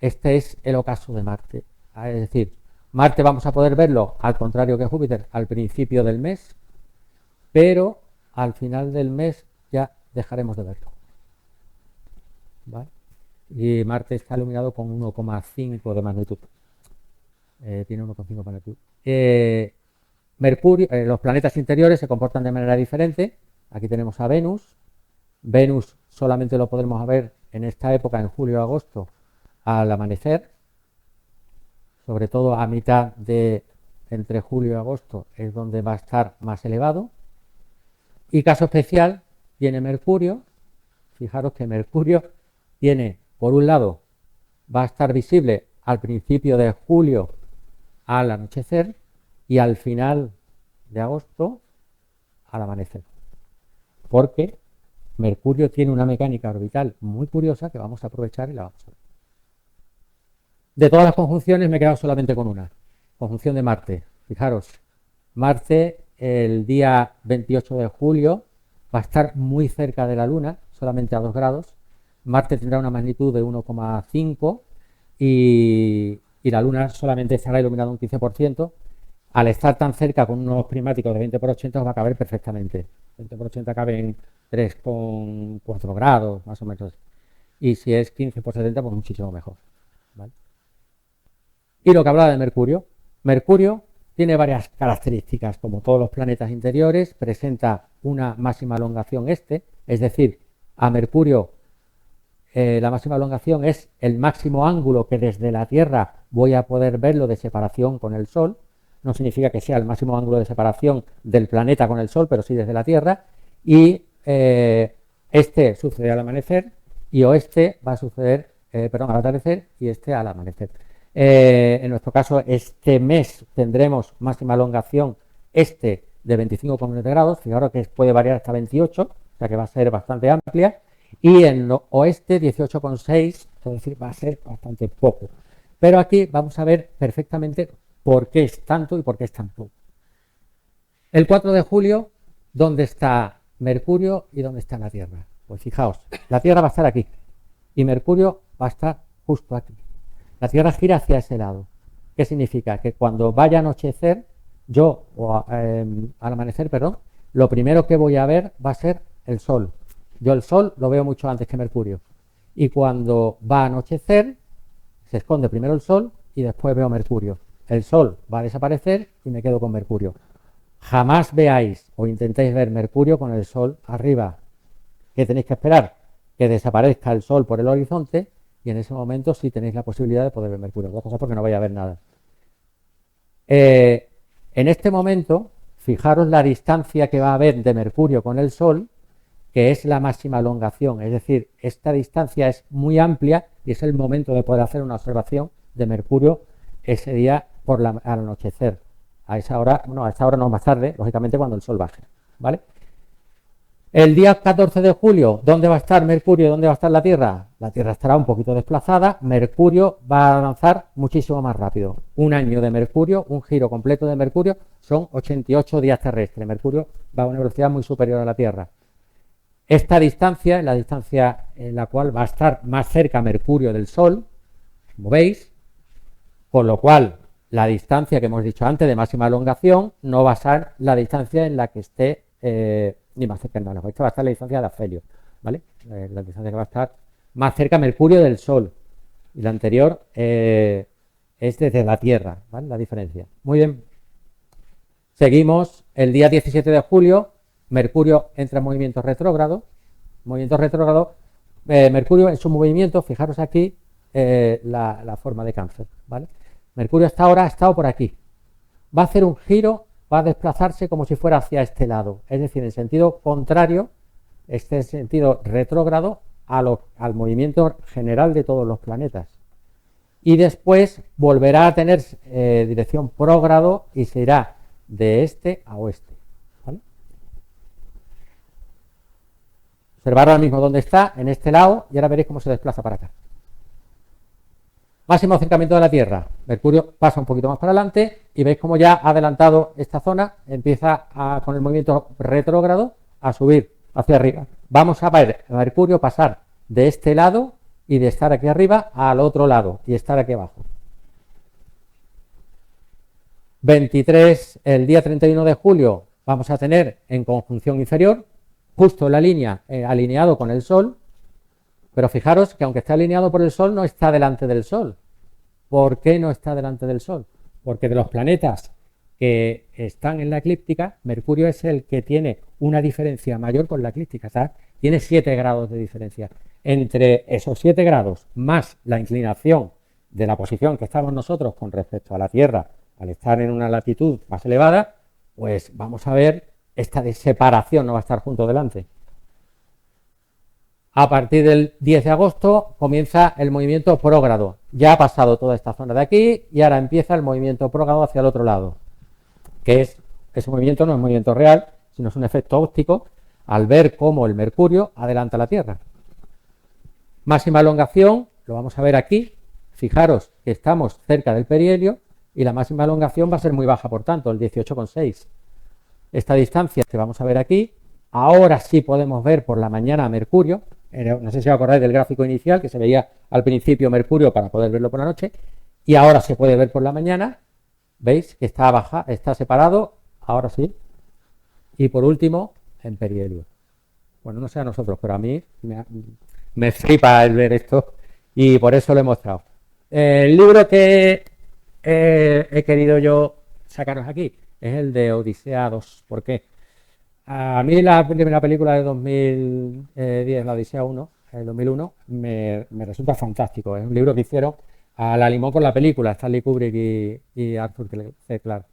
este es el ocaso de Marte. Es decir, Marte vamos a poder verlo, al contrario que Júpiter, al principio del mes, pero al final del mes ya dejaremos de verlo. ¿Vale? Y Marte está iluminado con 1,5 de magnitud. Tiene 1,5 de magnitud. Mercurio, los planetas interiores se comportan de manera diferente. Aquí tenemos a Venus. Venus solamente lo podremos ver en esta época, en julio y agosto, al amanecer. Sobre todo a mitad de entre julio y agosto es donde va a estar más elevado. Y caso especial tiene Mercurio. Fijaros que Mercurio tiene, por un lado, va a estar visible al principio de julio al anochecer y al final de agosto al amanecer. Porque Mercurio tiene una mecánica orbital muy curiosa que vamos a aprovechar y la vamos a ver. De todas las conjunciones me he quedado solamente con una. Conjunción de Marte. Fijaros, Marte el día 28 de julio va a estar muy cerca de la Luna, solamente a 2 grados. Marte tendrá una magnitud de 1,5 y la Luna solamente estará iluminada un 15%. Al estar tan cerca con unos prismáticos de 20 por 80 va a caber perfectamente. 20 por 80 cabe en 3,4 grados, más o menos. Y si es 15 por 70, pues muchísimo mejor. ¿Vale? Y lo que hablaba de Mercurio. Mercurio tiene varias características, como todos los planetas interiores, presenta una máxima elongación este, es decir, a Mercurio la máxima elongación es el máximo ángulo que desde la Tierra voy a poder verlo de separación con el Sol. No significa que sea el máximo ángulo de separación del planeta con el Sol, pero sí desde la Tierra. Y este sucede al amanecer y oeste va a suceder, al atardecer y este al amanecer. En nuestro caso, este mes tendremos máxima elongación este de 25,9 grados, fijaros que puede variar hasta 28, o sea que va a ser bastante amplia, y en oeste 18,6, es decir, va a ser bastante poco. Pero aquí vamos a ver perfectamente por qué es tanto y por qué es tan poco. El 4 de julio, ¿dónde está Mercurio y dónde está la Tierra? Pues fijaos, la Tierra va a estar aquí y Mercurio va a estar justo aquí. La Tierra gira hacia ese lado. ¿Qué significa? Que cuando vaya a anochecer, al amanecer, perdón, lo primero que voy a ver va a ser el Sol. Yo el Sol lo veo mucho antes que Mercurio. Y cuando va a anochecer, se esconde primero el Sol y después veo Mercurio. El Sol va a desaparecer y me quedo con Mercurio. Jamás veáis o intentéis ver Mercurio con el Sol arriba. ¿Qué tenéis que esperar? Que desaparezca el Sol por el horizonte y en ese momento sí tenéis la posibilidad de poder ver Mercurio. Otra cosa porque no vaya a ver nada. En este momento, fijaros la distancia que va a haber de Mercurio con el Sol, que es la máxima elongación. Es decir, esta distancia es muy amplia y es el momento de poder hacer una observación de Mercurio ese día al anochecer. A esa hora no, más tarde, lógicamente cuando el Sol baje. ¿Vale? El día 14 de julio, ¿dónde va a estar Mercurio? ¿Dónde va a estar la Tierra? La Tierra estará un poquito desplazada, Mercurio va a avanzar muchísimo más rápido. Un año de Mercurio, un giro completo de Mercurio, son 88 días terrestres. Mercurio va a una velocidad muy superior a la Tierra. Esta distancia es la distancia en la cual va a estar más cerca Mercurio del Sol, como veis, con lo cual la distancia que hemos dicho antes de máxima elongación no va a ser la distancia en la que esté ni más cerca ni más lejos. Esta va a estar la distancia de afelio, ¿vale? La distancia que va a estar más cerca Mercurio del Sol. Y la anterior es desde la Tierra, ¿vale? La diferencia. Muy bien. Seguimos el día 17 de julio. Mercurio entra en movimiento retrógrado. Mercurio en su movimiento, fijaros aquí la forma de Cáncer, ¿vale? Mercurio hasta ahora ha estado por aquí. Va a hacer un giro, va a desplazarse como si fuera hacia este lado, es decir, en sentido contrario, este sentido retrógrado al movimiento general de todos los planetas. Y después volverá a tener dirección prógrado y se irá de este a oeste. ¿Vale? Observar ahora mismo dónde está, en este lado, y ahora veréis cómo se desplaza para acá. Máximo acercamiento de la Tierra. Mercurio pasa un poquito más para adelante y veis cómo ya ha adelantado esta zona, empieza con el movimiento retrógrado a subir hacia arriba. Vamos a ver a Mercurio pasar de este lado y de estar aquí arriba al otro lado y estar aquí abajo. 23, el día 31 de julio vamos a tener en conjunción inferior, justo la línea alineado con el Sol, pero fijaros que aunque está alineado por el Sol, no está delante del Sol. ¿Por qué no está delante del Sol? Porque de los planetas que están en la eclíptica, Mercurio es el que tiene una diferencia mayor con la eclíptica, ¿sabes? Tiene 7 grados de diferencia. Entre esos 7 grados más la inclinación de la posición que estamos nosotros con respecto a la Tierra, al estar en una latitud más elevada, pues vamos a ver esta separación, no va a estar junto delante. A partir del 10 de agosto comienza el movimiento prógrado. Ya ha pasado toda esta zona de aquí y ahora empieza el movimiento prógrado hacia el otro lado, que es, ese movimiento no es movimiento real, sino es un efecto óptico al ver cómo el Mercurio adelanta la Tierra. Máxima elongación, lo vamos a ver aquí. Fijaros que estamos cerca del perihelio y la máxima elongación va a ser muy baja, por tanto, el 18,6. Esta distancia que vamos a ver aquí, ahora sí podemos ver por la mañana a Mercurio. No sé si os acordáis del gráfico inicial, que se veía al principio Mercurio para poder verlo por la noche, y ahora se puede ver por la mañana. ¿Veis que está baja, está separado? Ahora sí. Y por último, en perihelio. Bueno, no sé a nosotros, pero a mí me flipa el ver esto y por eso lo he mostrado. El libro que he querido yo sacaros aquí es el de Odisea 2. ¿Por qué? A mí la primera película de 2010, la Odisea 1, el 2001, me resulta fantástico. Es un libro que hicieron a la limón con la película, Stanley Kubrick y Arthur C. Clarke.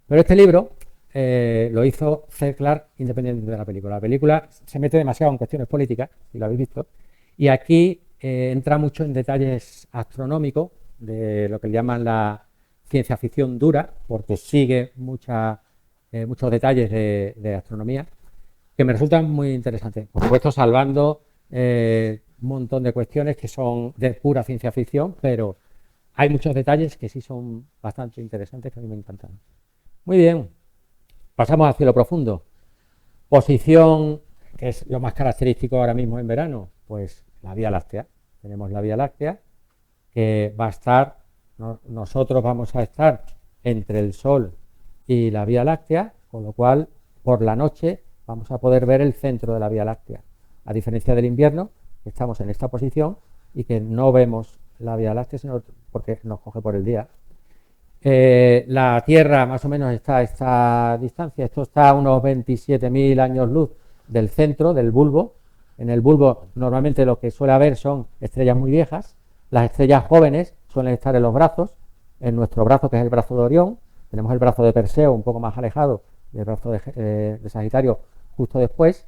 Pero este libro lo hizo C. Clarke independiente de la película. La película se mete demasiado en cuestiones políticas, si lo habéis visto, y aquí entra mucho en detalles astronómicos, de lo que llaman la ciencia ficción dura, porque sigue muchos detalles de astronomía, que me resultan muy interesantes. Por supuesto, salvando un montón de cuestiones que son de pura ciencia ficción, pero hay muchos detalles que sí son bastante interesantes, que a mí me encantan. Muy bien, pasamos al cielo profundo. Posición, que es lo más característico ahora mismo en verano, pues la Vía Láctea. Tenemos la Vía Láctea, que va a estar, nosotros vamos a estar entre el Sol y la Vía Láctea, con lo cual por la noche vamos a poder ver el centro de la Vía Láctea, a diferencia del invierno, que estamos en esta posición y que no vemos la Vía Láctea, sino porque nos coge por el día. La Tierra más o menos está a esta distancia, esto está a unos 27.000 años luz del centro, del bulbo. En el bulbo normalmente lo que suele haber son estrellas muy viejas, las estrellas jóvenes suelen estar en los brazos, en nuestro brazo, que es el brazo de Orión, tenemos el brazo de Perseo un poco más alejado y el brazo de Sagitario justo después,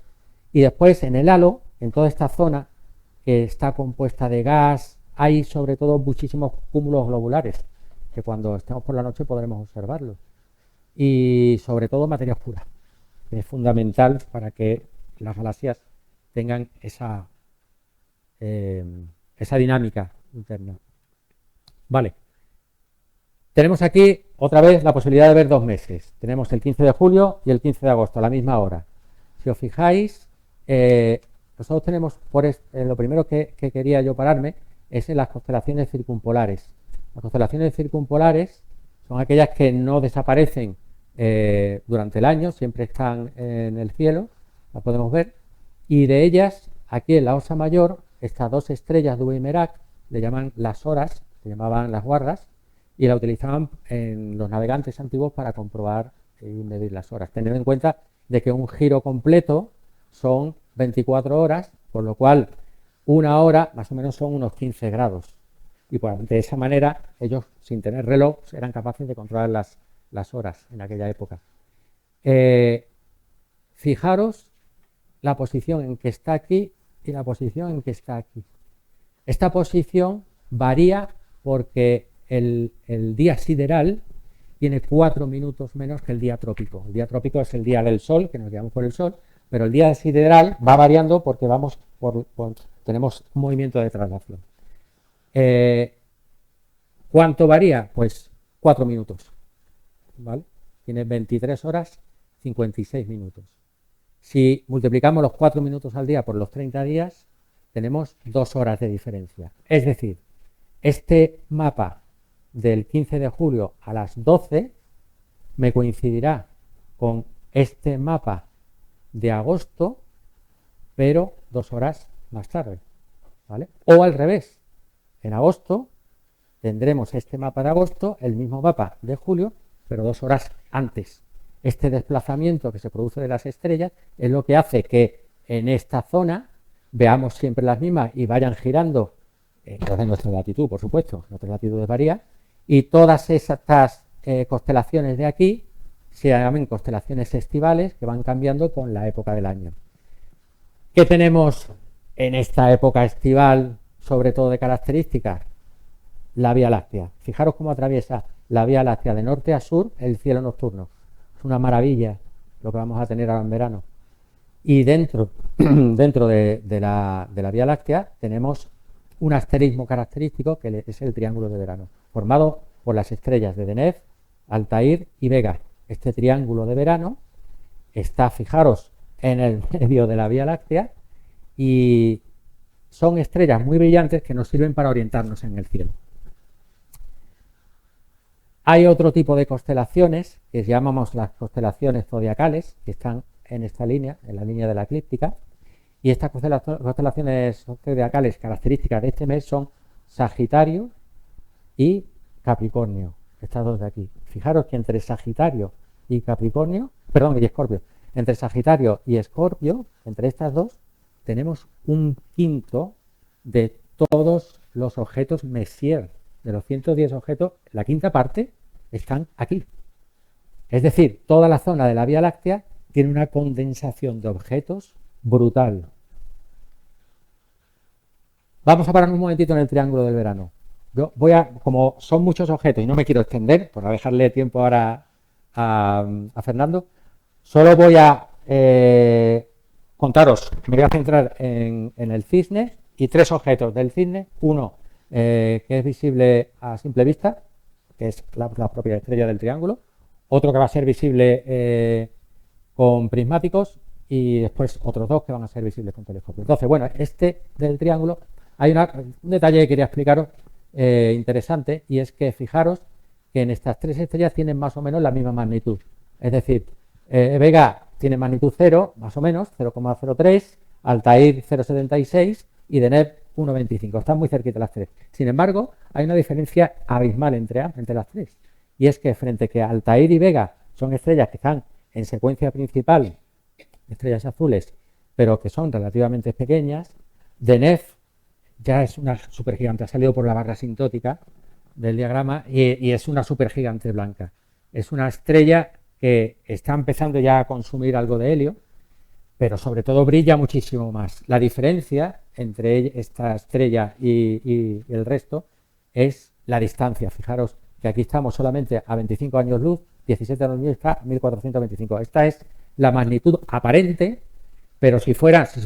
y después en el halo, en toda esta zona que está compuesta de gas, hay sobre todo muchísimos cúmulos globulares, que cuando estemos por la noche podremos observarlos, y sobre todo materia oscura, que es fundamental para que las galaxias tengan esa dinámica interna. Vale. Tenemos aquí otra vez la posibilidad de ver 2 meses. Tenemos el 15 de julio y el 15 de agosto a la misma hora. Si os fijáis, nosotros tenemos, lo primero que quería yo pararme es en las constelaciones circumpolares. Las constelaciones circumpolares son aquellas que no desaparecen durante el año, siempre están en el cielo, las podemos ver, y de ellas, aquí en la Osa Mayor, estas 2 estrellas de Merak, le llaman las horas, se llamaban las guardas, y la utilizaban en los navegantes antiguos para comprobar y medir las horas. Tened en cuenta de que un giro completo son 24 horas, por lo cual una hora más o menos son unos 15 grados. Y pues, de esa manera ellos, sin tener reloj, eran capaces de controlar las horas en aquella época. Fijaros la posición en que está aquí y la posición en que está aquí. Esta posición varía porque el día sideral tiene 4 minutos menos que el día trópico. El día trópico es el día del Sol, que nos guiamos por el Sol, pero el día sideral va variando porque tenemos un movimiento de traslación. ¿Cuánto varía? Pues 4 minutos. ¿Vale? Tiene 23 horas, 56 minutos. Si multiplicamos los 4 minutos al día por los 30 días, tenemos 2 horas de diferencia. Es decir, este mapa del 15 de julio a las 12 me coincidirá con este mapa de agosto pero 2 horas más tarde, ¿vale? O al revés, en agosto tendremos este mapa de agosto, el mismo mapa de julio, pero 2 horas antes. Este desplazamiento que se produce de las estrellas es lo que hace que en esta zona veamos siempre las mismas y vayan girando, entonces nuestra latitud, por supuesto, nuestras latitudes varían, y todas estas constelaciones de aquí se llaman constelaciones estivales que van cambiando con la época del año. ¿Qué tenemos en esta época estival, sobre todo de características? La Vía Láctea. Fijaros cómo atraviesa la Vía Láctea de norte a sur el cielo nocturno. Es una maravilla lo que vamos a tener ahora en verano. Y dentro de la Vía Láctea tenemos un asterismo característico que es el triángulo de verano, formado por las estrellas de Deneb, Altair y Vega. Este triángulo de verano está, fijaros, en el medio de la Vía Láctea y son estrellas muy brillantes que nos sirven para orientarnos en el cielo. Hay otro tipo de constelaciones que llamamos las constelaciones zodiacales, que están en esta línea, en la línea de la eclíptica, y estas constelaciones zodiacales características de este mes son Sagitario y Capricornio, estas dos de aquí. Fijaros que entre Sagitario y Capricornio, perdón, y Escorpio, entre Sagitario y Escorpio, entre estas dos, tenemos un quinto de todos los objetos Messier. De los 110 objetos, la quinta parte están aquí. Es decir, toda la zona de la Vía Láctea tiene una condensación de objetos brutal. Vamos a parar un momentito en el triángulo del verano. Yo voy a, como son muchos objetos y no me quiero extender, para dejarle tiempo ahora a Fernando, solo voy a contaros, me voy a centrar en el cisne y 3 objetos del cisne. Uno que es visible a simple vista, que es la propia estrella del triángulo. Otro que va a ser visible con prismáticos y después otros 2 que van a ser visibles con telescopio. Entonces, bueno, este del triángulo, hay un detalle que quería explicaros interesante, y es que fijaros que en estas 3 estrellas tienen más o menos la misma magnitud. Es decir, Vega tiene magnitud 0, más o menos, 0,03, Altair 0,76 y Deneb 1,25. Están muy cerquita las 3. Sin embargo, hay una diferencia abismal entre las 3. Y es que frente a que Altair y Vega son estrellas que están en secuencia principal, estrellas azules, pero que son relativamente pequeñas, Deneb ya es una supergigante. Ha salido por la barra asintótica del diagrama y es una supergigante blanca. Es una estrella que está empezando ya a consumir algo de helio, pero sobre todo brilla muchísimo más. La diferencia entre esta estrella y el resto es la distancia. Fijaros que aquí estamos solamente a 25 años luz, 17 años luz está a 1425. Esta es la magnitud aparente, pero si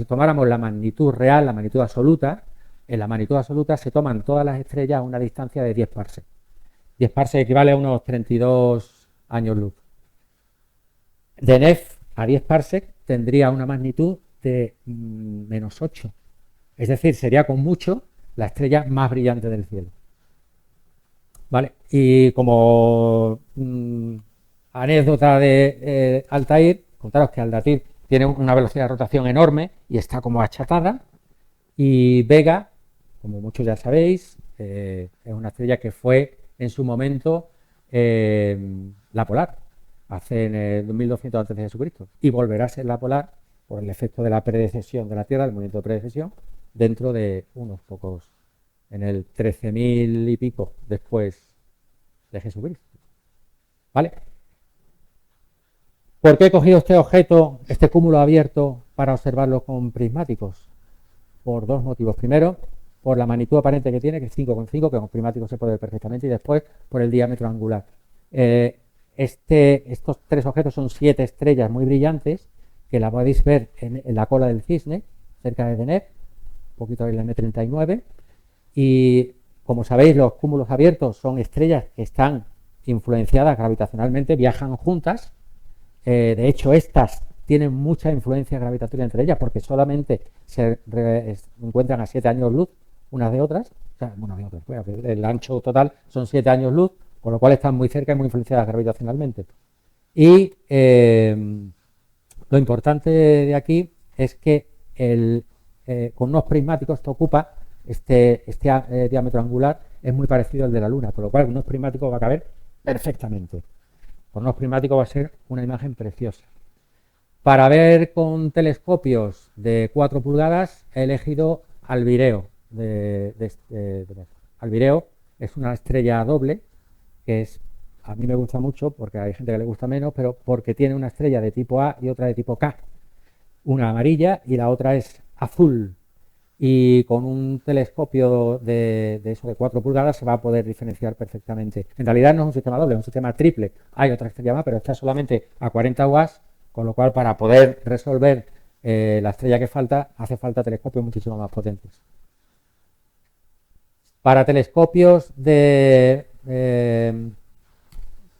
tomáramos la magnitud real, la magnitud absoluta, en la magnitud absoluta se toman todas las estrellas a una distancia de 10 parsecs. 10 parsecs equivale a unos 32 años luz. Deneb a 10 parsecs tendría una magnitud de menos 8. Es decir, sería con mucho la estrella más brillante del cielo. ¿Vale? Y como anécdota de Altair, contaros que Altair tiene una velocidad de rotación enorme y está como achatada. Y Vega, como muchos ya sabéis, es una estrella que fue en su momento la polar, en el 2200 a.C. y volverá a ser la polar por el efecto de la predecesión de la Tierra, el movimiento de predecesión, dentro de unos pocos, en el 13.000 y pico después de Jesucristo. ¿Vale? ¿Por qué he cogido este objeto, este cúmulo abierto, para observarlo con prismáticos? Por 2 motivos. Primero, por la magnitud aparente que tiene, que es 5,5, que con prismáticos se puede ver perfectamente, y después por el diámetro angular. Estos 3 objetos son 7 estrellas muy brillantes, que la podéis ver en la cola del cisne, cerca de Deneb, un poquito del M39, y como sabéis, los cúmulos abiertos son estrellas que están influenciadas gravitacionalmente, viajan juntas. De hecho, estas tienen mucha influencia gravitatoria entre ellas, porque solamente se encuentran a 7 años luz unas de otras. O sea, el ancho total son 7 años luz, con lo cual están muy cerca y muy influenciadas gravitacionalmente. Y lo importante de aquí es que con unos prismáticos esto ocupa este diámetro angular, es muy parecido al de la Luna, con lo cual unos prismáticos va a caber perfectamente. Con unos prismáticos va a ser una imagen preciosa. Para ver con telescopios de 4 pulgadas he elegido Albireo. Albireo es una estrella doble que a mí me gusta mucho porque hay gente que le gusta menos, pero porque tiene una estrella de tipo A y otra de tipo K. Una amarilla y la otra es azul. Y con un telescopio de 4 pulgadas se va a poder diferenciar perfectamente. En realidad no es un sistema doble, es un sistema triple. Hay otra estrella más, pero está solamente a 40 UAS, con lo cual para poder resolver la estrella que falta, hace falta telescopios muchísimo más potentes. Para telescopios de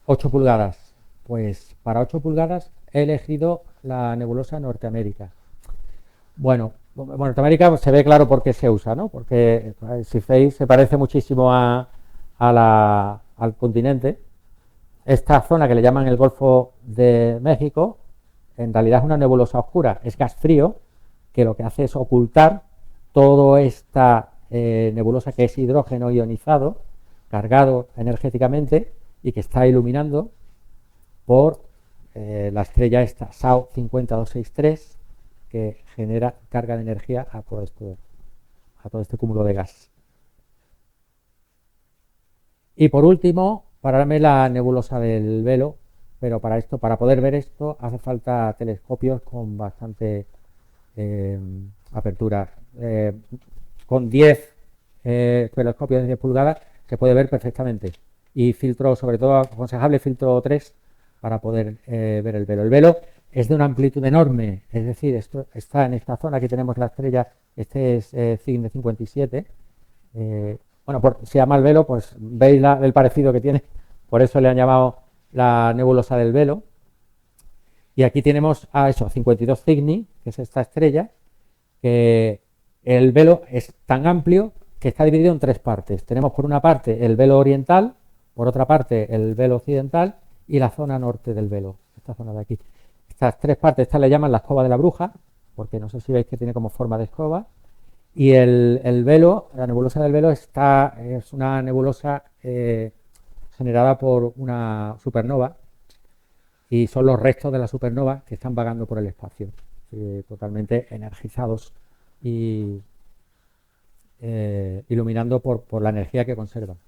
8 pulgadas, pues para 8 pulgadas he elegido la nebulosa Norteamérica. Bueno, Norteamérica se ve claro por qué se usa, ¿no? Porque si veis se parece muchísimo al continente. Esta zona que le llaman el Golfo de México, en realidad es una nebulosa oscura, es gas frío, que lo que hace es ocultar toda esta nebulosa que es hidrógeno ionizado, cargado energéticamente y que está iluminando por la estrella esta SAO 50263, que genera carga de energía a todo este cúmulo de gas. Y por último, pararme la nebulosa del Velo, pero para poder ver esto hace falta telescopios con bastante apertura. Con 10 telescopios de 10 pulgadas se puede ver perfectamente. Y filtro, sobre todo aconsejable, filtro 3 para poder ver el Velo. El Velo es de una amplitud enorme, es decir, esto está en esta zona, aquí tenemos la estrella, este es Cygne 57. Se llama el Velo, pues veis el parecido que tiene, por eso le han llamado la nebulosa del Velo. Y aquí tenemos a 52 Cygni, que es esta estrella, que el Velo es tan amplio que está dividido en 3 partes. Tenemos por una parte el Velo oriental, por otra parte el Velo occidental y la zona norte del Velo, esta zona de aquí. Estas 3 partes, estas le llaman la escoba de la bruja, porque no sé si veis que tiene como forma de escoba. Y el Velo, la nebulosa del Velo, es una nebulosa generada por una supernova, y son los restos de la supernova que están vagando por el espacio, totalmente energizados y iluminando por la energía que conservan.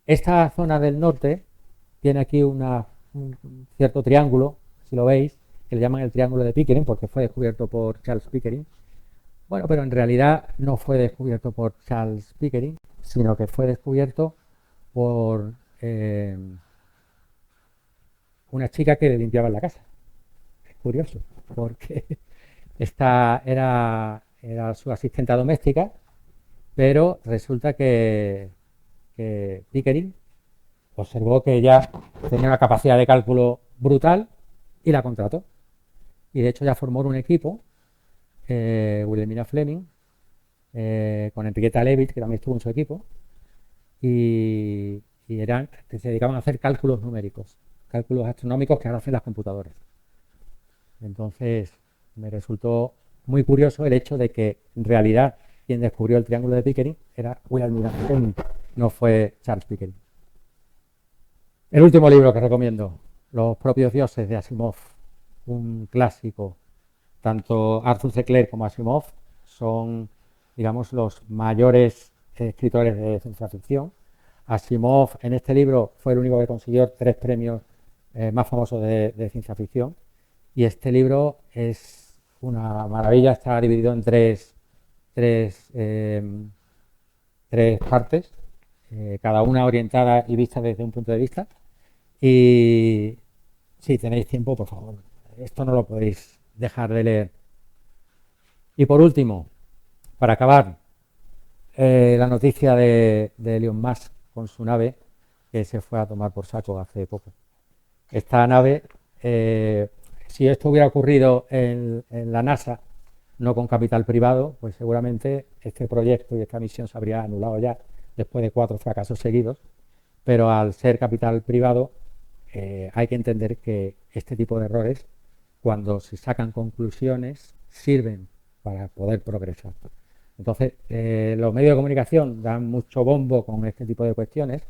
Esta zona del norte tiene aquí un cierto triángulo, si lo veis, que le llaman el triángulo de Pickering, porque fue descubierto por Charles Pickering. Bueno, pero en realidad no fue descubierto por Charles Pickering, sino que fue descubierto por una chica que limpiaba en la casa. Es curioso, porque esta era su asistenta doméstica, pero resulta que Pickering observó que ella tenía una capacidad de cálculo brutal y la contrató. Y de hecho ya formó un equipo, Wilhelmina Fleming, con Enriqueta Leavitt, que también estuvo en su equipo, y se dedicaban a hacer cálculos numéricos, cálculos astronómicos que ahora hacen las computadoras. Entonces me resultó muy curioso el hecho de que en realidad quien descubrió el triángulo de Pickering era Wilhelmina Fleming, no fue Charles Pickering. El último libro que recomiendo, Los propios dioses de Asimov, un clásico. Tanto Arthur C. Clarke como Asimov son, digamos, los mayores escritores de ciencia ficción. Asimov en este libro fue el único que consiguió 3 premios más famosos de ciencia ficción. Y este libro es una maravilla, está dividido en tres partes, cada una orientada y vista desde un punto de vista. Y si tenéis tiempo, por favor, esto no lo podéis dejar de leer. Y por último, para acabar, la noticia de Elon Musk con su nave, que se fue a tomar por saco hace poco. Esta nave, si esto hubiera ocurrido en la NASA, no con capital privado, pues seguramente este proyecto y esta misión se habría anulado ya después de 4 fracasos seguidos, pero al ser capital privado hay que entender que este tipo de errores cuando se sacan conclusiones, sirven para poder progresar. Entonces, los medios de comunicación dan mucho bombo con este tipo de cuestiones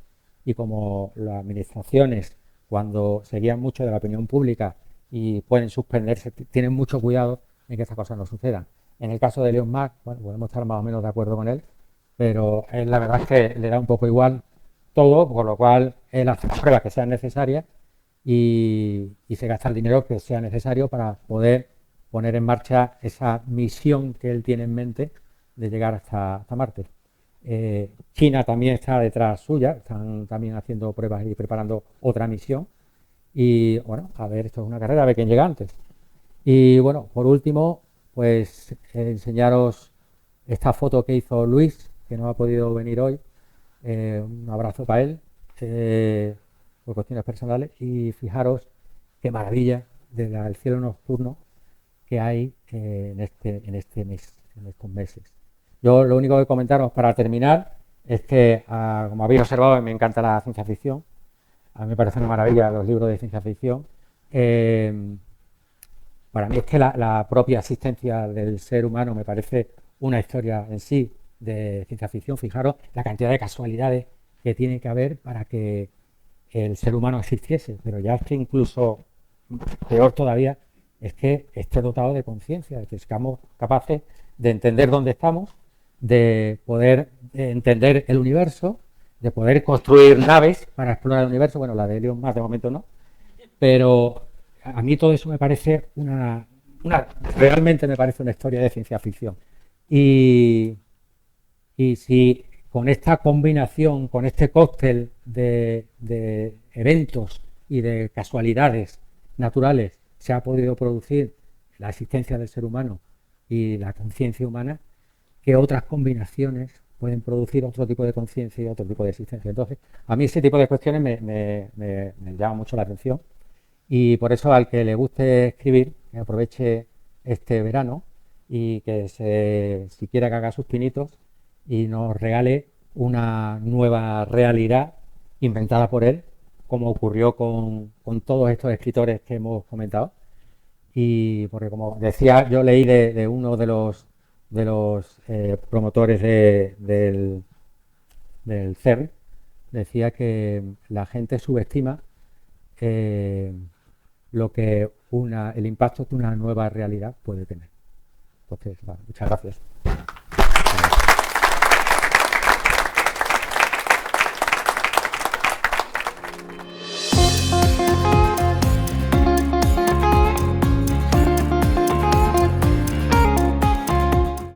y como las administraciones, cuando se guían mucho de la opinión pública y pueden suspenderse, tienen mucho cuidado en que estas cosas no sucedan. En el caso de Elon Musk, bueno, podemos estar más o menos de acuerdo con él, pero él, la verdad es que le da un poco igual todo, por lo cual él hace las pruebas que sean necesarias y se gasta el dinero que sea necesario para poder poner en marcha esa misión que él tiene en mente de llegar hasta Marte. China también está detrás suya, están también haciendo pruebas y preparando otra misión. Y bueno, a ver, esto es una carrera, a ver quién llega antes. Y bueno, por último, pues enseñaros esta foto que hizo Luis, que no ha podido venir hoy. Un abrazo para él, por cuestiones personales. Y fijaros qué maravilla del cielo nocturno que hay en este mes, en estos meses. Yo lo único que comentaros para terminar es que, como habéis observado, me encanta la ciencia ficción. A mí me parece una maravilla los libros de ciencia ficción. Para mí es que la propia existencia del ser humano me parece una historia en sí de ciencia ficción. Fijaros la cantidad de casualidades que tiene que haber para que el ser humano existiese, pero ya es que incluso peor todavía es que esté dotado de conciencia, de que seamos capaces de entender dónde estamos, de poder entender el universo, de poder construir naves para explorar el universo. Bueno, la de Elon Musk de momento no, pero a mí todo eso me parece realmente me parece una historia de ciencia ficción. Y si con esta combinación, con este cóctel de eventos y de casualidades naturales se ha podido producir la existencia del ser humano y la conciencia humana, ¿qué otras combinaciones pueden producir otro tipo de conciencia y otro tipo de existencia? Entonces, a mí ese tipo de cuestiones me llama mucho la atención y por eso al que le guste escribir, que aproveche este verano y que si quiera que haga sus pinitos y nos regale una nueva realidad inventada por él, como ocurrió con todos estos escritores que hemos comentado. Y porque, como decía, yo leí de uno de los promotores del CERN, decía que la gente subestima el impacto que una nueva realidad puede tener. Entonces, muchas gracias.